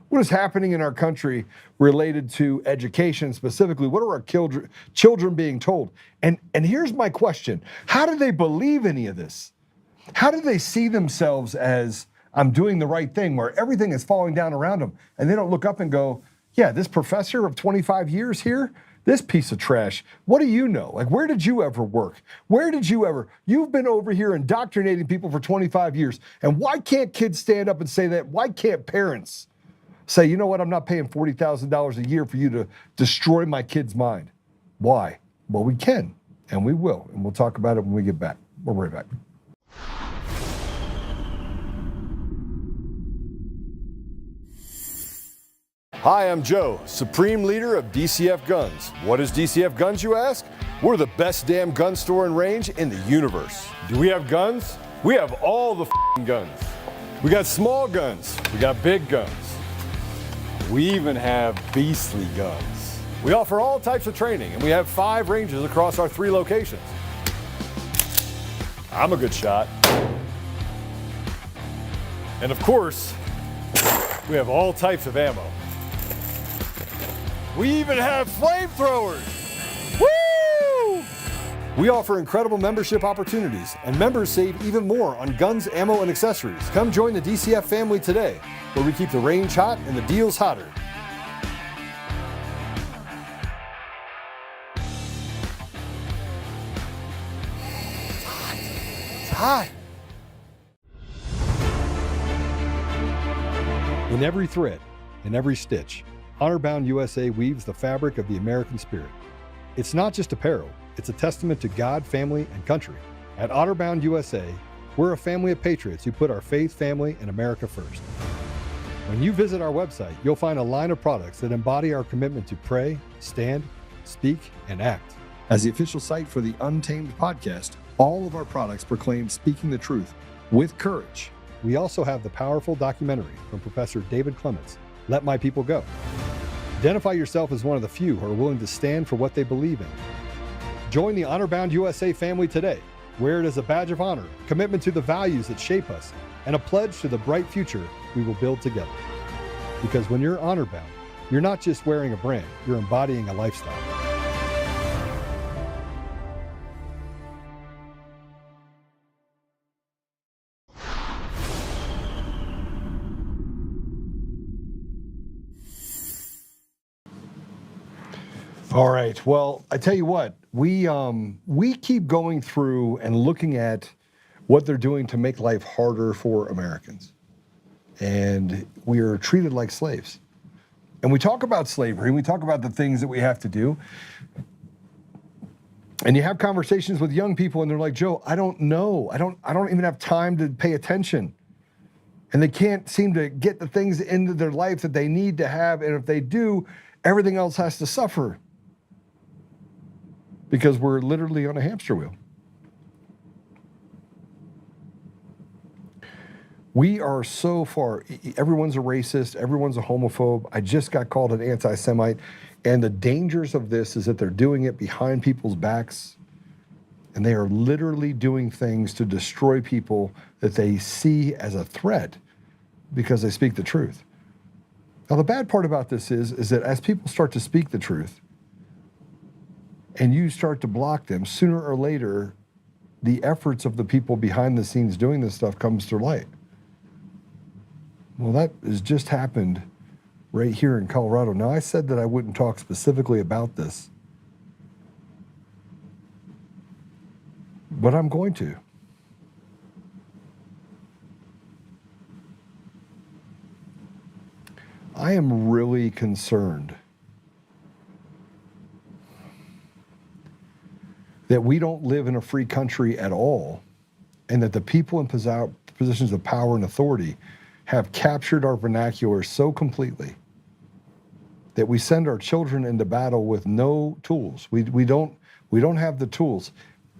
What is happening in our country related to education specifically? What are our children being told? And here's my question. How do they believe any of this? How do they see themselves as, I'm doing the right thing, where everything is falling down around them, and they don't look up and go, yeah, this professor of 25 years here, this piece of trash, what do you know? Like, where did you ever work? You've been over here indoctrinating people for 25 years, and why can't kids stand up and say that? Why can't parents say, you know what, I'm not paying $40,000 a year for you to destroy my kid's mind? Why? Well, we can, and we will, and we'll talk about it when we get back. We'll be right back. Hi, I'm Joe, Supreme Leader of DCF Guns. What is DCF Guns, you ask? We're the best damn gun store and range in the universe. Do we have guns? We have all the guns. We got small guns. We got big guns. We even have beastly guns. We offer all types of training, and we have 5 ranges across our 3 locations. I'm a good shot. And of course, we have all types of ammo. We even have flamethrowers. Woo! We offer incredible membership opportunities, and members save even more on guns, ammo, and accessories. Come join the DCF family today, where we keep the range hot and the deals hotter. It's hot. In every thread, in every stitch, Honor-Bound USA weaves the fabric of the American spirit. It's not just apparel, it's a testament to God, family, and country. At Honor-Bound USA, we're a family of patriots who put our faith, family, and America first. When you visit our website, you'll find a line of products that embody our commitment to pray, stand, speak, and act. As the official site for the Untamed podcast, all of our products proclaim speaking the truth with courage. We also have the powerful documentary from Professor David Clements, Let My People Go. Identify yourself as one of the few who are willing to stand for what they believe in. Join the Honor-Bound USA family today. Wear it as a badge of honor, commitment to the values that shape us, and a pledge to the bright future we will build together. Because when you're honor-bound, you're not just wearing a brand, you're embodying a lifestyle. All right. Well, I tell you what, we keep going through and looking at what they're doing to make life harder for Americans. And we are treated like slaves. And we talk about slavery, and we talk about the things that we have to do. And you have conversations with young people and they're like, Joe, I don't know. I don't even have time to pay attention. And they can't seem to get the things into their life that they need to have. And if they do, everything else has to suffer. Because we're literally on a hamster wheel. We are so far, everyone's a racist, everyone's a homophobe. I just got called an anti-Semite. And the dangers of this is that they're doing it behind people's backs. And they are literally doing things to destroy people that they see as a threat because they speak the truth. Now, the bad part about this is that as people start to speak the truth and you start to block them, sooner or later, the efforts of the people behind the scenes doing this stuff comes to light. Well, that has just happened right here in Colorado. Now, I said that I wouldn't talk specifically about this, but I'm going to. I am really concerned that we don't live in a free country at all, and that the people in positions of power and authority have captured our vernacular so completely that we send our children into battle with no tools. We don't have the tools.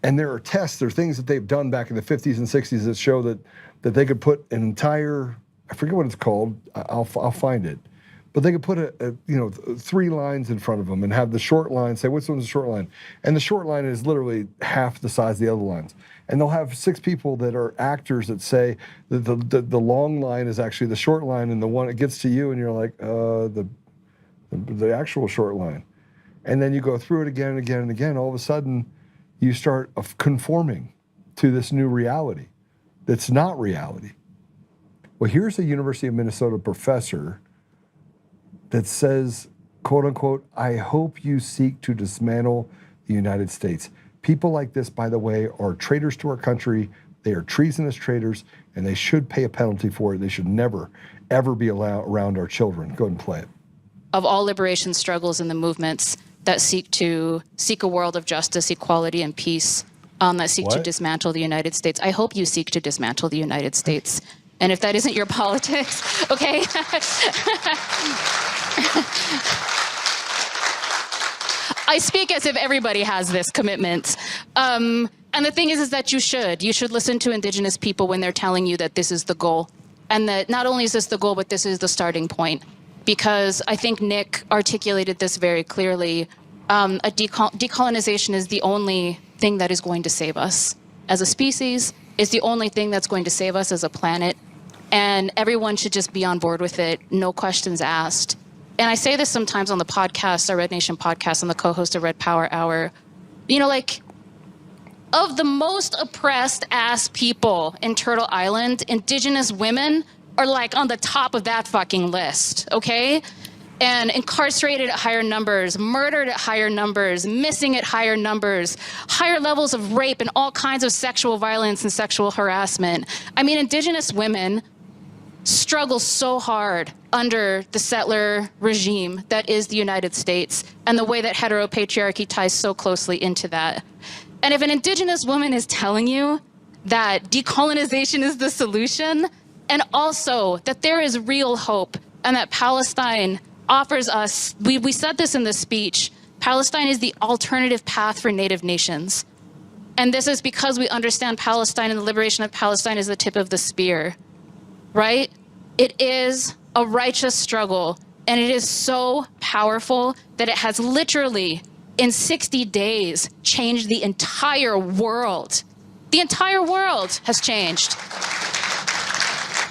And there are tests, there are things that they've done back in the 50s and 60s that show that they could put an entire, I forget what it's called, I'll find it, but they could put 3 lines in front of them and have the short line say, which one's the short line? And the short line is literally half the size of the other lines. And they'll have 6 people that are actors that say that the long line is actually the short line, and the one that gets to you and you're like, the actual short line. And then you go through it again and again and again. All of a sudden, you start conforming to this new reality that's not reality. Well, here's a University of Minnesota professor that says, quote unquote, I hope you seek to dismantle the United States. People like this, by the way, are traitors to our country. They are treasonous traitors, and they should pay a penalty for it. They should never, ever be allowed around our children. Go ahead and play it. Of all liberation struggles and the movements that seek a world of justice, equality, and peace, that seek to dismantle the United States. I hope you seek to dismantle the United States. And if that isn't your politics, okay? I speak as if everybody has this commitment. And the thing is that you should listen to Indigenous people when they're telling you that this is the goal. And that not only is this the goal, but this is the starting point. Because I think Nick articulated this very clearly. Decolonization is the only thing that is going to save us as a species, is the only thing that's going to save us as a planet. And everyone should just be on board with it, no questions asked. And I say this sometimes on the podcast, our Red Nation podcast, I'm the co-host of Red Power Hour. You know, like, of the most oppressed ass people in Turtle Island, Indigenous women are like on the top of that fucking list, okay? And incarcerated at higher numbers, murdered at higher numbers, missing at higher numbers, higher levels of rape and all kinds of sexual violence and sexual harassment. I mean, Indigenous women struggle so hard under the settler regime that is the United States, and the way that heteropatriarchy ties so closely into that. And if an Indigenous woman is telling you that decolonization is the solution, and also that there is real hope, and that Palestine offers us, we said this in the speech, Palestine is the alternative path for Native nations. And this is because we understand Palestine, and the liberation of Palestine is the tip of the spear, right? It is a righteous struggle, and it is so powerful that it has literally, in 60 days, changed the entire world. The entire world has changed.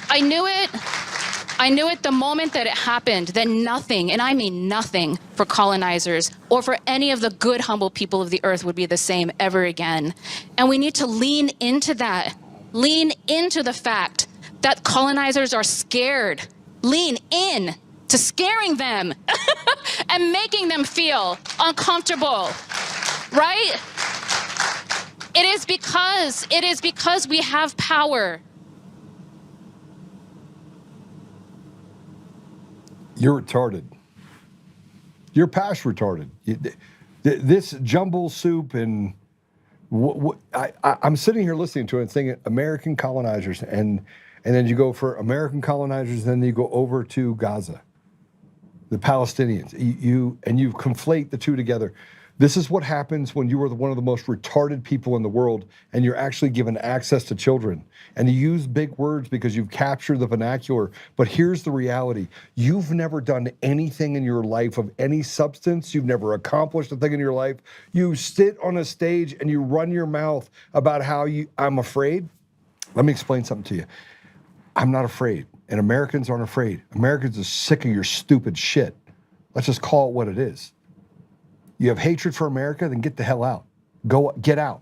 I knew it the moment that it happened, that nothing, and I mean nothing, for colonizers or for any of the good, humble people of the earth would be the same ever again. And we need to lean into that. Lean into the fact that colonizers are scared. Lean in to scaring them and making them feel uncomfortable, right? It is because we have power. You're retarded. You're past retarded. This jumble soup and I'm sitting here listening to it and thinking American colonizers, and then you go for American colonizers, and then you go over to Gaza, the Palestinians. You conflate the two together. This is what happens when you are one of the most retarded people in the world, and you're actually given access to children. And you use big words because you've captured the vernacular. But here's the reality. You've never done anything in your life of any substance. You've never accomplished a thing in your life. You sit on a stage and you run your mouth about how I'm afraid. Let me explain something to you. I'm not afraid. And Americans aren't afraid. Americans are sick of your stupid shit. Let's just call it what it is. You have hatred for America, then get the hell out. Get out.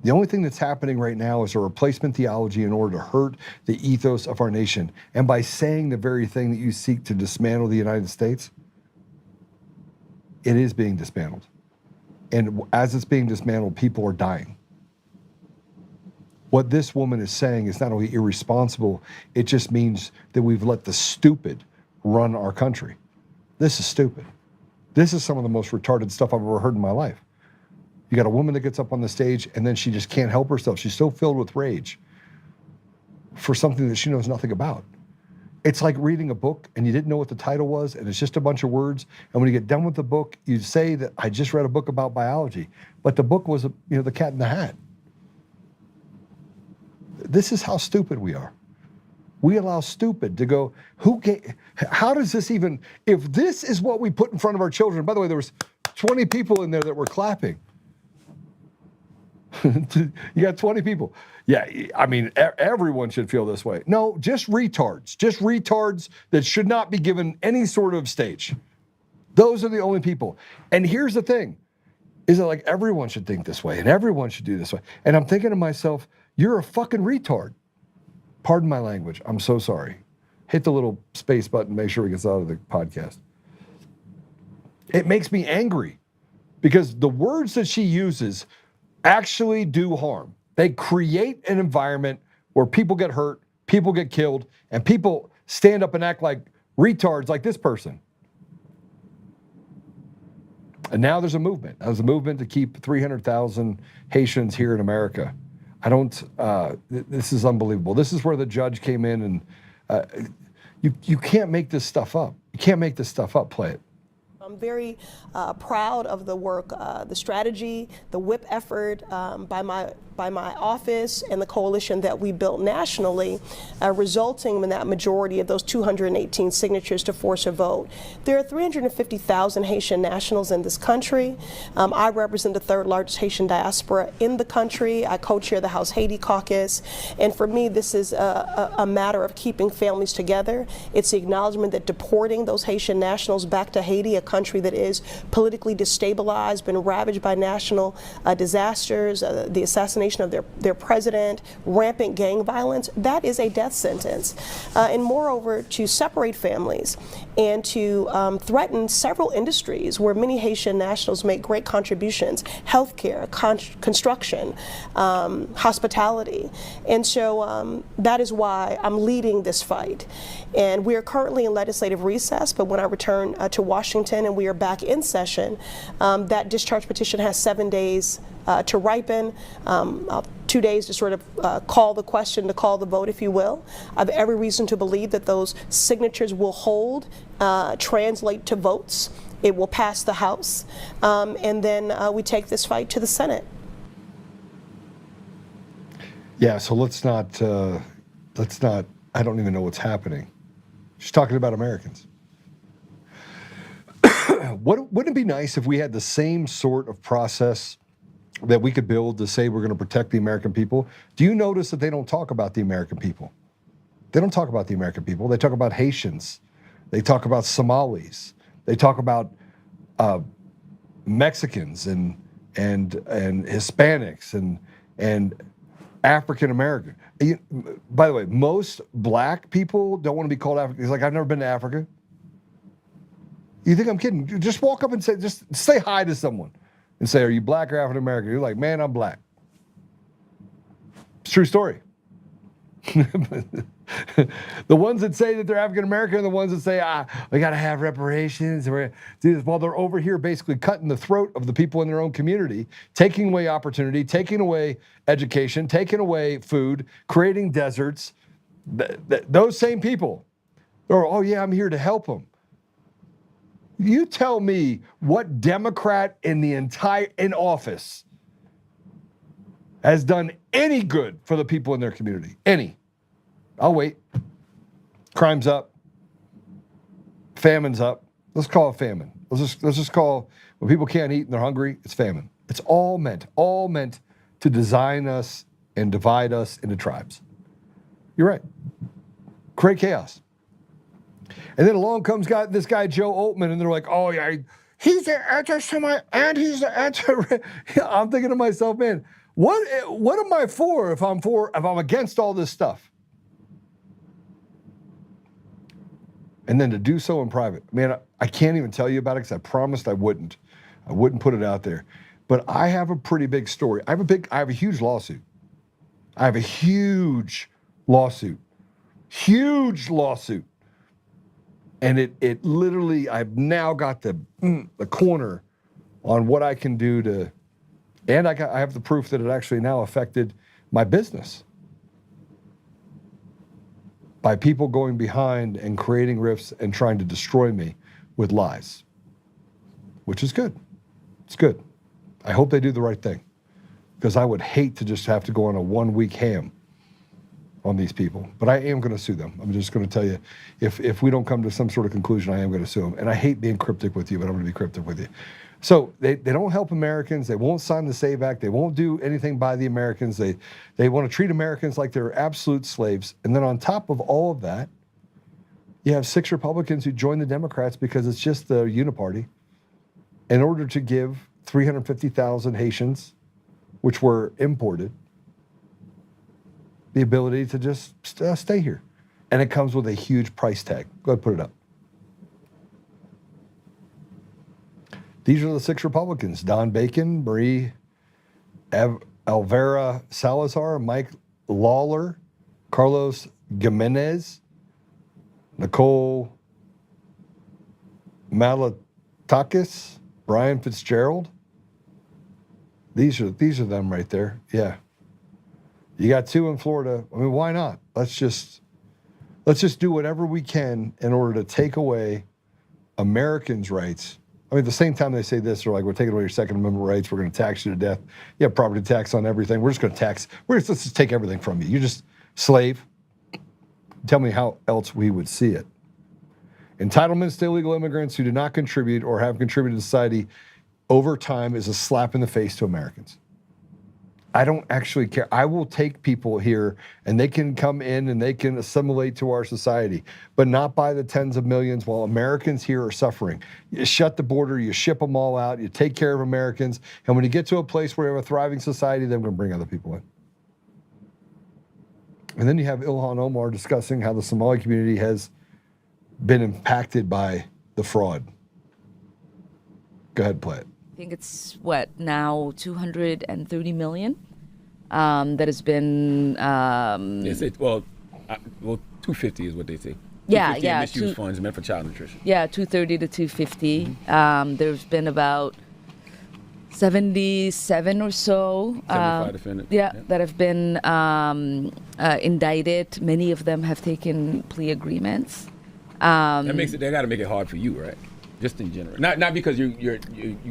The only thing that's happening right now is a replacement theology in order to hurt the ethos of our nation. And by saying the very thing that you seek to dismantle the United States, it is being dismantled. And as it's being dismantled, people are dying. What this woman is saying is not only irresponsible, it just means that we've let the stupid run our country. This is stupid. This is some of the most retarded stuff I've ever heard in my life. You got a woman that gets up on the stage and then she just can't help herself. She's so filled with rage for something that she knows nothing about. It's like reading a book and you didn't know what the title was and it's just a bunch of words. And when you get done with the book, you say that I just read a book about biology, but the book was, the Cat in the Hat. This is how stupid we are. We allow stupid to go, how does this even, if this is what we put in front of our children, by the way, there was 20 people in there that were clapping. You got 20 people. Yeah, I mean, everyone should feel this way. No, just retards that should not be given any sort of stage. Those are the only people. And here's the thing, is that like everyone should think this way and everyone should do this way. And I'm thinking to myself, you're a fucking retard. Pardon my language. I'm so sorry. Hit the little space button, make sure it gets out of the podcast. It makes me angry because the words that she uses actually do harm. They create an environment where people get hurt, people get killed, and people stand up and act like retards like this person. And now there's a movement. There's a movement to keep 300,000 Haitians here in America. This is unbelievable. This is where the judge came in and you can't make this stuff up. You can't make this stuff up. Play it. I'm very proud of the work, the strategy, the whip effort by my office and the coalition that we built nationally, resulting in that majority of those 218 signatures to force a vote. There are 350,000 Haitian nationals in this country. I represent the third largest Haitian diaspora in the country. I co-chair the House Haiti Caucus. And for me, this is a matter of keeping families together. It's the acknowledgement that deporting those Haitian nationals back to Haiti, a country that is politically destabilized, been ravaged by national disasters, the assassination of their president, rampant gang violence, that is a death sentence. And moreover, to separate families and to threaten several industries where many Haitian nationals make great contributions, healthcare, construction, hospitality. And so that is why I'm leading this fight. And we are currently in legislative recess, but when I return to Washington and we are back in session, that discharge petition has 7 days to ripen, 2 days to sort of call the question, to call the vote, if you will. I have every reason to believe that those signatures will hold, translate to votes. It will pass the House, and then we take this fight to the Senate. Yeah, so let's not, I don't even know what's happening. She's talking about Americans. Wouldn't it be nice if we had the same sort of process that we could build to say we're going to protect the American people? Do you notice that they don't talk about the American people? They don't talk about the American people. They talk about Haitians. They talk about Somalis. They talk about Mexicans and Hispanics and African American. By the way, most black people don't want to be called African. It's like, I've never been to Africa. You think I'm kidding? Just walk up and just say hi to someone and say, are you black or African American? You're like, man, I'm black. It's a true story. The ones that say that they're African American are the ones that say, we got to have reparations. We're do this. While they're over here basically cutting the throat of the people in their own community, taking away opportunity, taking away education, taking away food, creating deserts. Those same people, oh yeah, I'm here to help them. You tell me what Democrat in office has done any good for the people in their community. Any. I'll wait. Crime's up. Famine's up. Let's call it famine. Let's just call, when people can't eat and they're hungry, it's famine. It's all meant to design us and divide us into tribes. You're right. Create chaos. And then along comes this guy, Joe Oltmann, and they're like, oh yeah, he's the anti-Semite and he's the anti. I'm thinking to myself, man, what am I for if I'm against all this stuff? And then to do so in private. Man, I can't even tell you about it because I promised I wouldn't. I wouldn't put it out there. But I have a pretty big story. I have a huge lawsuit. I have a huge lawsuit. Huge lawsuit. And it literally, I've now got the corner on what I can do to, and I have the proof that it actually now affected my business. By people going behind and creating rifts and trying to destroy me with lies, which is good. It's good. I hope they do the right thing, because I would hate to just have to go on a 1-week ham on these people. But I am going to sue them. I'm just going to tell you, if we don't come to some sort of conclusion, I am going to sue them. And I hate being cryptic with you, but I'm going to be cryptic with you. So they don't help Americans. They won't sign the SAVE Act. They won't do anything by the Americans. They want to treat Americans like they're absolute slaves. And then on top of all of that, you have 6 Republicans who join the Democrats because it's just the uniparty in order to give 350,000 Haitians, which were imported, the ability to just stay here. And it comes with a huge price tag. Go ahead, put it up. These are the 6 Republicans: Don Bacon, Marie Alvera Salazar, Mike Lawler, Carlos Gimenez, Nicole Malatakis, Brian Fitzgerald. These are them right there. Yeah. You got 2 in Florida. I mean, why not? Let's just do whatever we can in order to take away Americans' rights. I mean, at the same time they say this, they're like, we're taking away your Second Amendment rights. We're going to tax you to death. You have property tax on everything. We're just going to tax. Let's just take everything from you. You're just slave. Tell me how else we would see it. Entitlements to illegal immigrants who do not contribute or have contributed to society over time is a slap in the face to Americans. I don't actually care. I will take people here and they can come in and they can assimilate to our society, but not by the tens of millions while Americans here are suffering. You shut the border, you ship them all out, you take care of Americans, and when you get to a place where you have a thriving society, then we're going to bring other people in. And then you have Ilhan Omar discussing how the Somali community has been impacted by the fraud. Go ahead, play it. I think it's now 230 million that has been. Yes, well, 250 is what they say. Yeah, misuse funds meant for child nutrition. Yeah, 230 to 250. There's been about 77 or so. 75 defendants. Yeah, that have been indicted. Many of them have taken plea agreements. That makes it. They got to make it hard for you, right? Just in general, not because you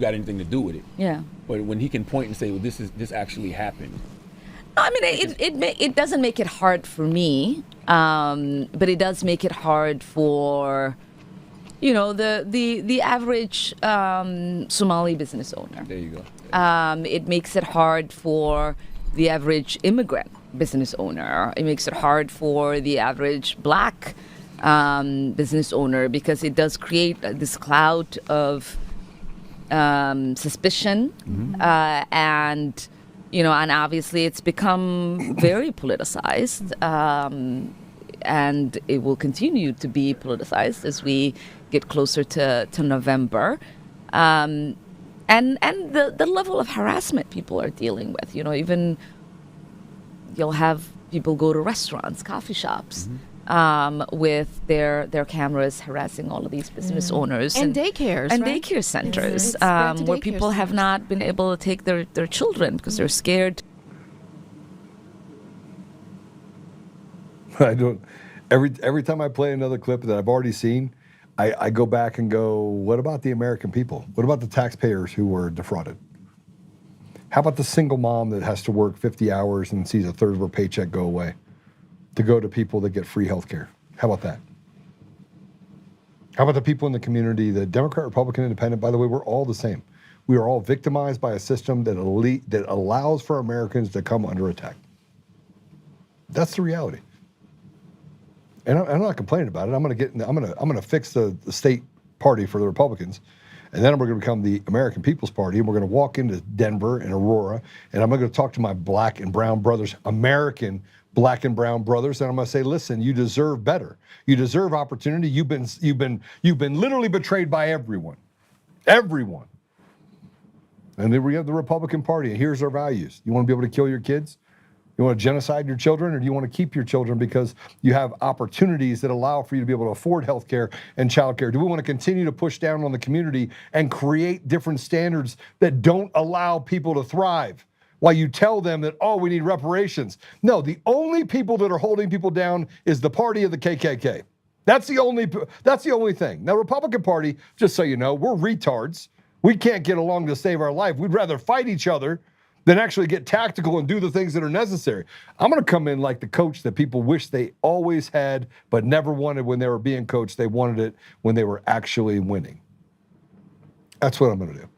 got anything to do with it. Yeah. But when he can point and say, "Well, this actually happened." I mean, it doesn't make it hard for me, but it does make it hard for, the average Somali business owner. There you go. It makes it hard for the average immigrant business owner. It makes it hard for the average Black business owner, because it does create this cloud of suspicion, and obviously it's become very politicized, and it will continue to be politicized as we get closer to November, and the level of harassment people are dealing with. Even you'll have people go to restaurants, coffee shops, with their cameras harassing all of these business owners. And daycares, And right? daycare centers, It's spread to where daycare people have centers. not been able to take their children because they're scared. I don't. Every time I play another clip that I've already seen, I go back and go, what about the American people? What about the taxpayers who were defrauded? How about the single mom that has to work 50 hours and sees a third of her paycheck go away to go to people that get free health care? How about that? How about the people in the community, the Democrat, Republican, Independent? By the way, we're all the same. We are all victimized by a system that allows for Americans to come under attack. That's the reality. And I'm not complaining about it. I'm going to fix the state party for the Republicans, and then we're going to become the American People's Party, and we're going to walk into Denver and Aurora, and I'm going to talk to my black and brown brothers, American black and brown brothers, and I'm going to say, listen, you deserve better. You deserve opportunity. You've been literally betrayed by everyone. And then we have the Republican Party, and here's our values. You want to be able to kill your kids? You want to genocide your children, or do you want to keep your children because you have opportunities that allow for you to be able to afford health care and child care? Do we want to continue to push down on the community and create different standards that don't allow people to thrive while you tell them that, oh, we need reparations? No, the only people that are holding people down is the party of the KKK. That's the only thing. Now, Republican Party, just so you know, we're retards. We can't get along to save our life. We'd rather fight each other than actually get tactical and do the things that are necessary. I'm going to come in like the coach that people wish they always had but never wanted when they were being coached. They wanted it when they were actually winning. That's what I'm going to do.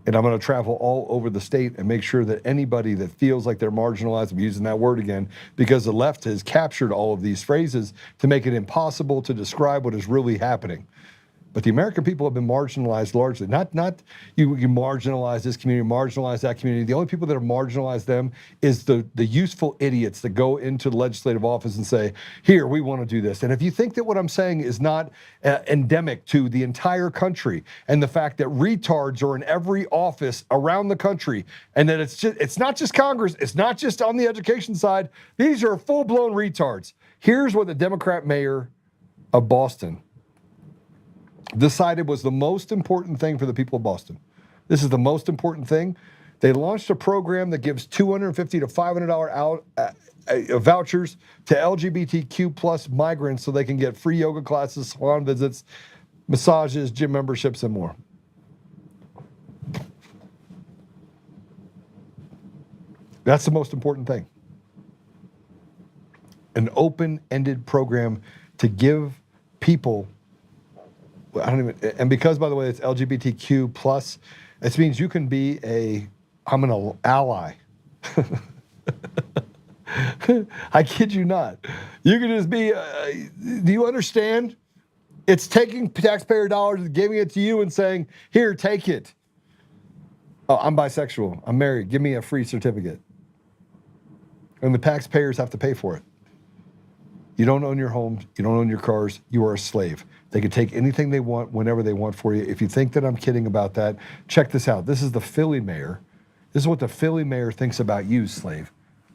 And I'm going to travel all over the state and make sure that anybody that feels like they're marginalized, I'm using that word again, because the left has captured all of these phrases to make it impossible to describe what is really happening. But the American people have been marginalized largely. Not you marginalize this community, marginalize that community. The only people that have marginalized them is the useful idiots that go into the legislative office and say, here, we want to do this. And if you think that what I'm saying is not endemic to the entire country, and the fact that retards are in every office around the country, and that it's not just Congress, it's not just on the education side, these are full-blown retards. Here's what the Democrat mayor of Boston decided was the most important thing for the people of Boston. This is the most important thing. They launched a program that gives $250 to $500 vouchers to LGBTQ plus migrants so they can get free yoga classes, salon visits, massages, gym memberships, and more. That's the most important thing. An open-ended program to give people, and because, by the way, it's LGBTQ plus, it means you can be I'm an ally. I kid you not. You can just be, do you understand? It's taking taxpayer dollars and giving it to you and saying, here, take it. Oh, I'm bisexual. I'm married. Give me a free certificate. And the taxpayers have to pay for it. You don't own your homes. You don't own your cars. You are a slave. They can take anything they want whenever they want for you. If you think that I'm kidding about that, check this out. This is the Philly mayor. This is what the Philly mayor thinks about you, slave.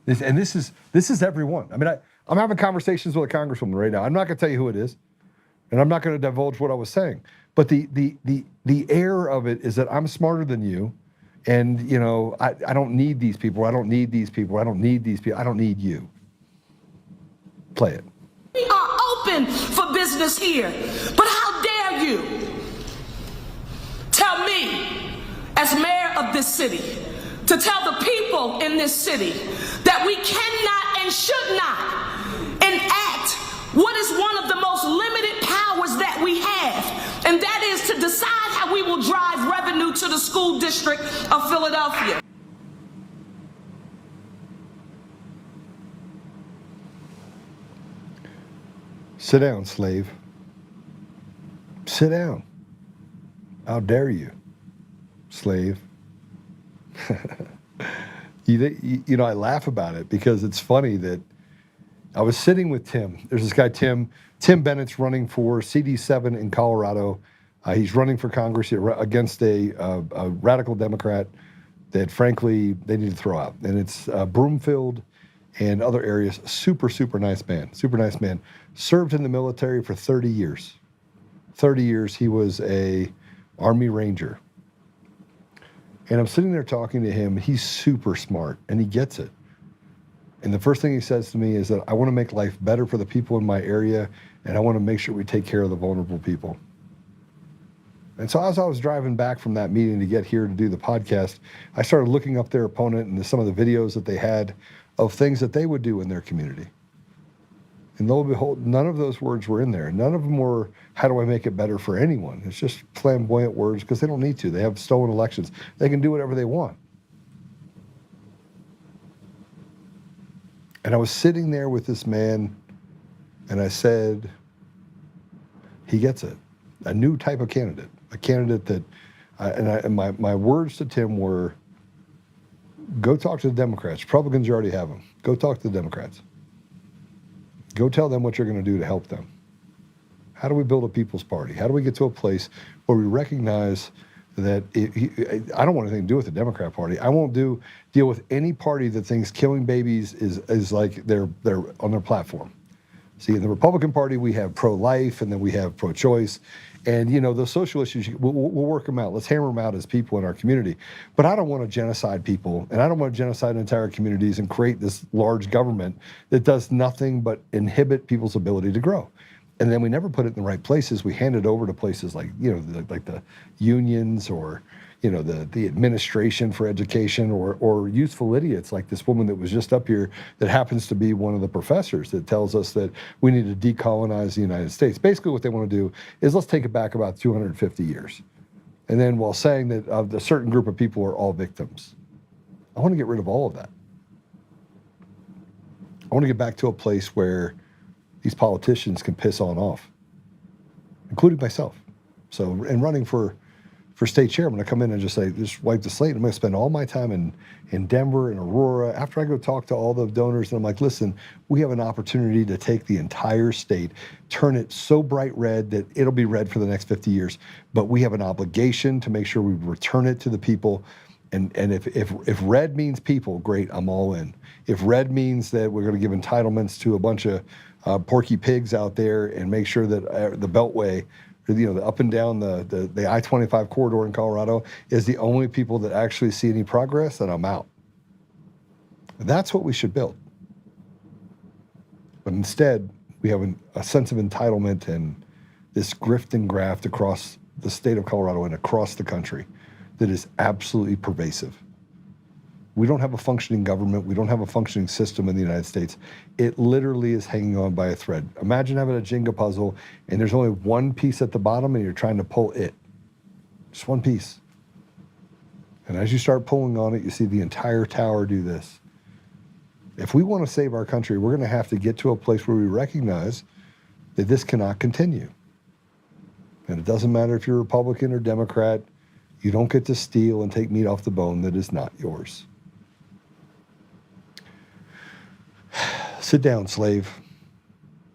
This is everyone. I mean, I'm having conversations with a congresswoman right now. I'm not going to tell you who it is, and I'm not going to divulge what I was saying. But the air of it is that I'm smarter than you, and you know I don't need these people. I don't need these people. I don't need these people. I don't need you. Play it. We are open for business here, but how dare you tell me, as mayor of this city, to tell the people in this city that we cannot and should not enact what is one of the most limited powers that we have, and that is to decide how we will drive revenue to the school district of Philadelphia. Sit down, slave. Sit down. How dare you, slave? You know, I laugh about it because it's funny that I was sitting with Tim. There's this guy, Tim Bennett's running for CD7 in Colorado. He's running for Congress against a radical Democrat that, frankly, they need to throw out. And it's Broomfield. and other areas. Super, super nice man. Super nice man. Served in the military for 30 years. 30 years he was a Army Ranger. And I'm sitting there talking to him. He's super smart, and he gets it. And the first thing he says to me is that I want to make life better for the people in my area, and I want to make sure we take care of the vulnerable people. And so as I was driving back from that meeting to get here to do the podcast, I started looking up their opponent and some of the videos that they had of things that they would do in their community. And lo and behold, none of those words were in there. None of them were, how do I make it better for anyone? It's just flamboyant words because they don't need to. They have stolen elections. They can do whatever they want. And I was sitting there with this man, and I said, he gets it. A new type of candidate. A candidate that, my words to Tim were, go talk to the Democrats. Republicans, you already have them. Go talk to the Democrats. Go tell them what you're going to do to help them. How do we build a people's party? How do we get to a place where we recognize that I don't want anything to do with the Democrat Party. I won't deal with any party that thinks killing babies is like they're on their platform. See, in the Republican Party, we have pro-life, and then we have pro-choice. And, you know, those social issues, we'll work them out. Let's hammer them out as people in our community. But I don't want to genocide people, and I don't want to genocide entire communities and create this large government that does nothing but inhibit people's ability to grow. And then we never put it in the right places. We hand it over to places like, you know, like the unions or, you know, the administration for education or useful idiots like this woman that was just up here that happens to be one of the professors that tells us that we need to decolonize the United States. Basically what they want to do is let's take it back about 250 years. And then while saying that a certain group of people are all victims. I want to get rid of all of that. I want to get back to a place where these politicians can piss on off, including myself. So in running for state chair, I'm going to come in and just wipe the slate. I'm going to spend all my time in Denver and Aurora. After I go talk to all the donors, and I'm like, listen, we have an opportunity to take the entire state, turn it so bright red that it'll be red for the next 50 years. But we have an obligation to make sure we return it to the people. And if red means people, great, I'm all in. If red means that we're going to give entitlements to a bunch of porky pigs out there and make sure that the Beltway, you know, the up and down the I-25 corridor in Colorado is the only people that actually see any progress, then I'm out. That's what we should build. But instead, we have a sense of entitlement and this grift and graft across the state of Colorado and across the country that is absolutely pervasive. We don't have a functioning government. We don't have a functioning system in the United States. It literally is hanging on by a thread. Imagine having a Jenga puzzle and there's only one piece at the bottom and you're trying to pull it. Just one piece. And as you start pulling on it, you see the entire tower do this. If we want to save our country, we're going to have to get to a place where we recognize that this cannot continue. And it doesn't matter if you're Republican or Democrat, you don't get to steal and take meat off the bone that is not yours. Sit down, slave.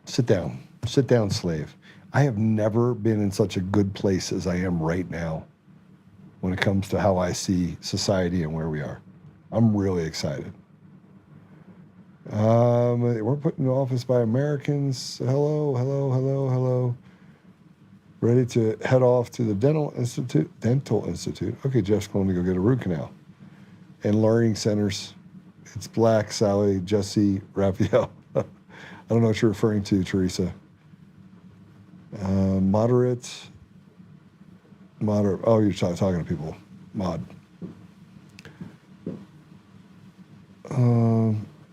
Sit down. Sit down, slave. I have never been in such a good place as I am right now when it comes to how I see society and where we are. I'm really excited. We're put in office by Americans. Hello, hello, hello, hello. Ready to head off to the Dental Institute. Okay, Jeff's going to go get a root canal. And learning centers. It's Black, Sally, Jesse, Raphael. I don't know what you're referring to, Teresa. Moderate. Oh, you're talking to people. Mod.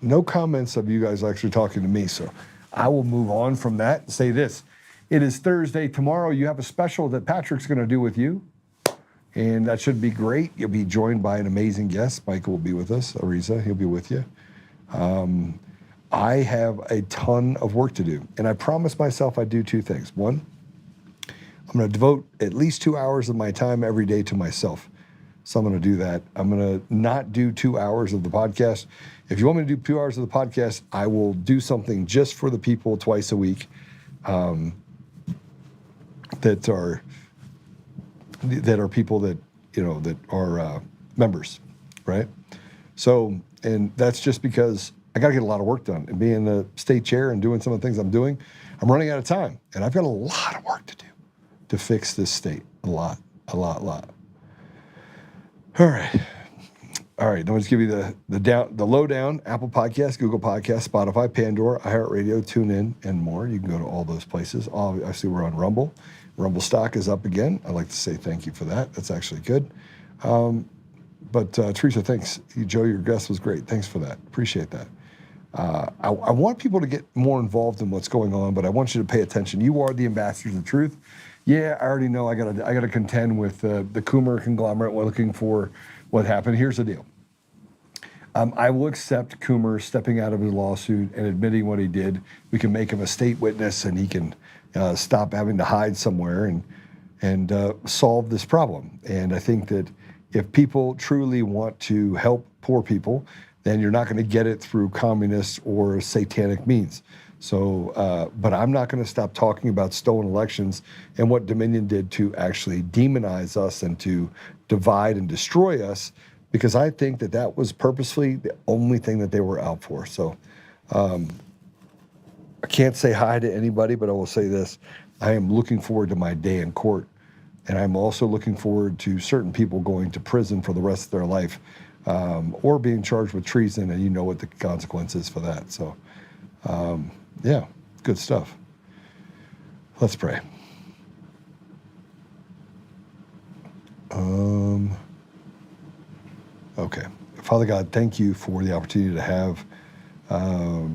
No comments of you guys actually talking to me, so I will move on from that and say this. It is Thursday. Tomorrow you have a special that Patrick's going to do with you, and that should be great. You'll be joined by an amazing guest. Michael will be with us. Ariza, he'll be with you. I have a ton of work to do, and I promised myself I'd do two things. One, I'm going to devote at least 2 hours of my time every day to myself. So I'm going to do that. I'm going to not do 2 hours of the podcast. If you want me to do 2 hours of the podcast, I will do something just for the people twice a week that are people that, you know, that are members, right? So, and that's just because I got to get a lot of work done. And being the state chair and doing some of the things I'm doing, I'm running out of time. And I've got a lot of work to do to fix this state. A lot. All right. Then let's give you the lowdown. Apple Podcasts, Google Podcasts, Spotify, Pandora, iHeartRadio, TuneIn, and more. You can go to all those places. Obviously, we're on Rumble. Rumble stock is up again. I'd like to say thank you for that. That's actually good. But Teresa, thanks. Joe, your guest was great. Thanks for that. Appreciate that. I want people to get more involved in what's going on, but I want you to pay attention. You are the ambassadors of truth. Yeah, I already know I gotta contend with the Coomer conglomerate looking for what happened. Here's the deal. I will accept Coomer stepping out of his lawsuit and admitting what he did. We can make him a state witness, and he can stop having to hide somewhere and solve this problem. And I think that if people truly want to help poor people, then you're not going to get it through communist or satanic means. So, but I'm not going to stop talking about stolen elections and what Dominion did to actually demonize us and to divide and destroy us, because I think that was purposefully the only thing that they were out for. So I can't say hi to anybody, but I will say this. I am looking forward to my day in court, and I'm also looking forward to certain people going to prison for the rest of their life, or being charged with treason, and you know what the consequence is for that. So, yeah, good stuff. Let's pray. Okay. Father God, thank you for the opportunity to have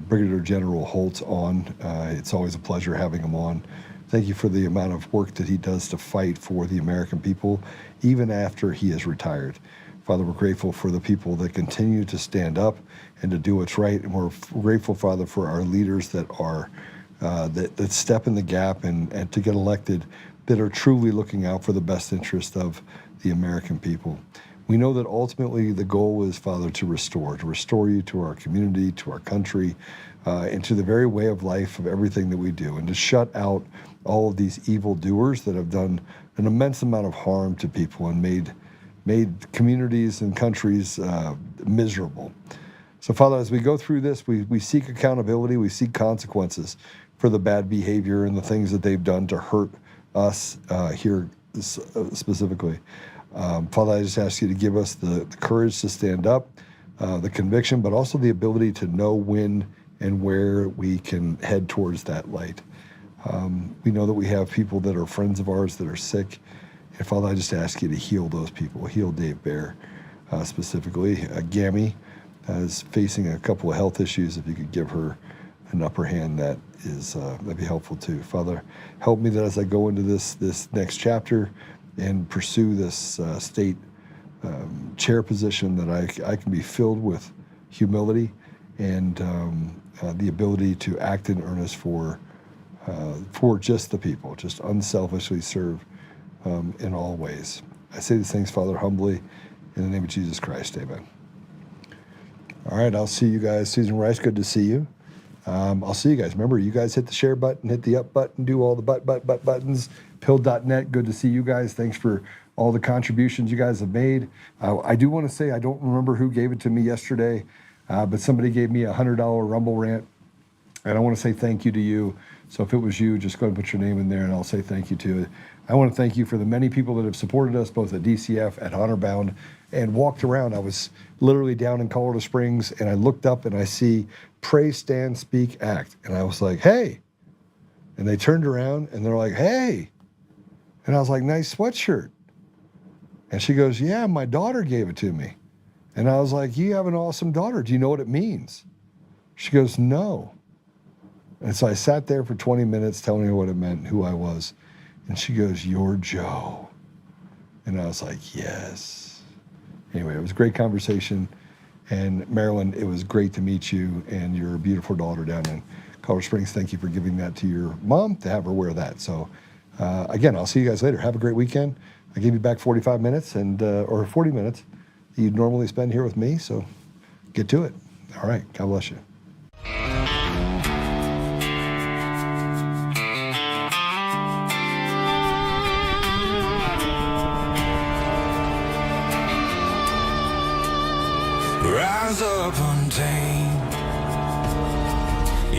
Brigadier General Holt on. It's always a pleasure having him on. Thank you for the amount of work that he does to fight for the American people, even after he is retired. Father, we're grateful for the people that continue to stand up and to do what's right. And we're grateful, Father, for our leaders that are that step in the gap and to get elected, that are truly looking out for the best interest of the American people. We know that ultimately the goal is, Father, to restore you to our community, to our country, and to the very way of life of everything that we do, and to shut out all of these evil doers that have done an immense amount of harm to people and made communities and countries miserable. So, Father, as we go through this, we seek accountability, we seek consequences for the bad behavior and the things that they've done to hurt us here specifically. Father, I just ask you to give us the courage to stand up, the conviction, but also the ability to know when and where we can head towards that light. We know that we have people that are friends of ours that are sick. And Father, I just ask you to heal those people. Heal Dave Bear specifically. Gammy is facing a couple of health issues. If you could give her an upper hand, that'd be helpful too. Father, help me that as I go into this next chapter and pursue this state chair position, that I can be filled with humility and the ability to act in earnest for just the people, just unselfishly serve in all ways. I say these things, Father, humbly, in the name of Jesus Christ, amen. All right, I'll see you guys. Susan Rice, good to see you. I'll see you guys. Remember, you guys hit the share button, hit the up button, do all the buttons. Pill.net, good to see you guys. Thanks for all the contributions you guys have made. I do want to say, I don't remember who gave it to me yesterday, but somebody gave me a $100 Rumble rant, and I want to say thank you to you. So if it was you, just go ahead and put your name in there, and I'll say thank you to it. I want to thank you for the many people that have supported us, both at DCF, at Honorbound, and walked around. I was literally down in Colorado Springs, and I looked up, and I see Pray, Stand, Speak, Act. And I was like, hey. And they turned around, and they're like, hey. And I was like, nice sweatshirt. And she goes, yeah, my daughter gave it to me. And I was like, you have an awesome daughter. Do you know what it means? She goes, no. And so I sat there for 20 minutes telling her what it meant, who I was. And she goes, you're Joe. And I was like, yes. Anyway, it was a great conversation. And Marilyn, it was great to meet you and your beautiful daughter down in Colorado Springs. Thank you for giving that to your mom to have her wear that. So again, I'll see you guys later. Have a great weekend. I gave you back 45 minutes or 40 minutes that you'd normally spend here with me. So get to it. All right. God bless you. Rise up untamed,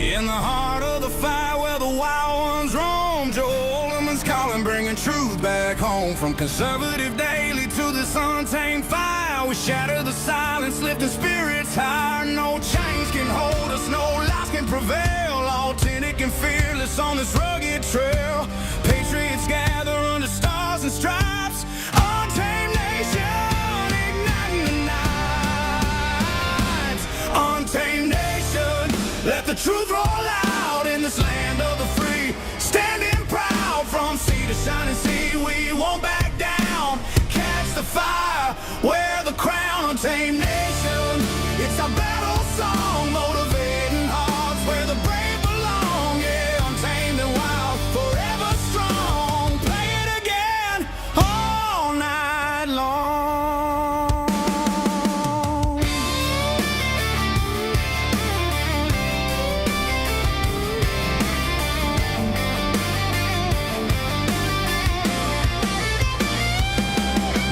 In the heart of the fight where the wild ones roam, Joe Oltmann's calling, bringing truth back home. From conservative daily to this untamed fire, we shatter the silence, lifting spirits higher. No chains can hold us, no lies can prevail. Authentic and fearless on this rugged trail. Patriots gather under stars and stripes. Untamed nation, igniting the night. Untamed nation, let the truth roll out in this land of the free. Standing proud from sea to shining sea, we won't back down. Catch the fire, wear the crown. Untamed nation, it's our battle song, motivating hearts where the brave belong. Yeah, untamed and wild, forever strong. Play it again all night long.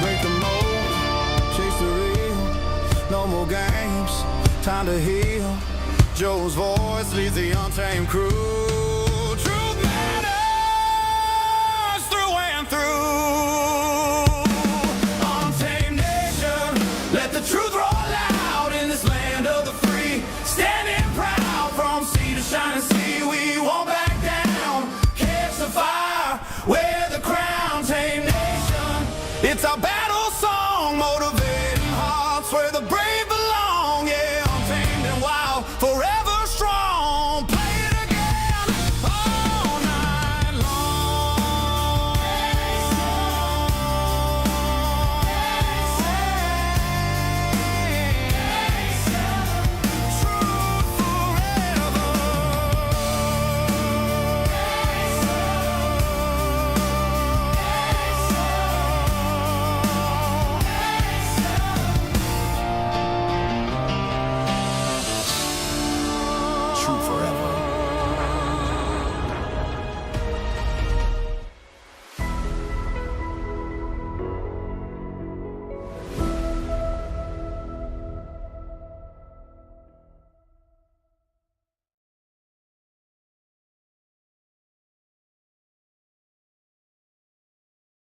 Break the mold, chase the real. No more games, time to heal. Joe's voice leads the untamed crew. Truth matters through and through. Untamed nation, let the truth roll out in this land of the free. Standing proud from sea to shining sea, we won't back down. Catch the fire, wear the crown. Tame nation, it's our battle song, motivating hearts where the brave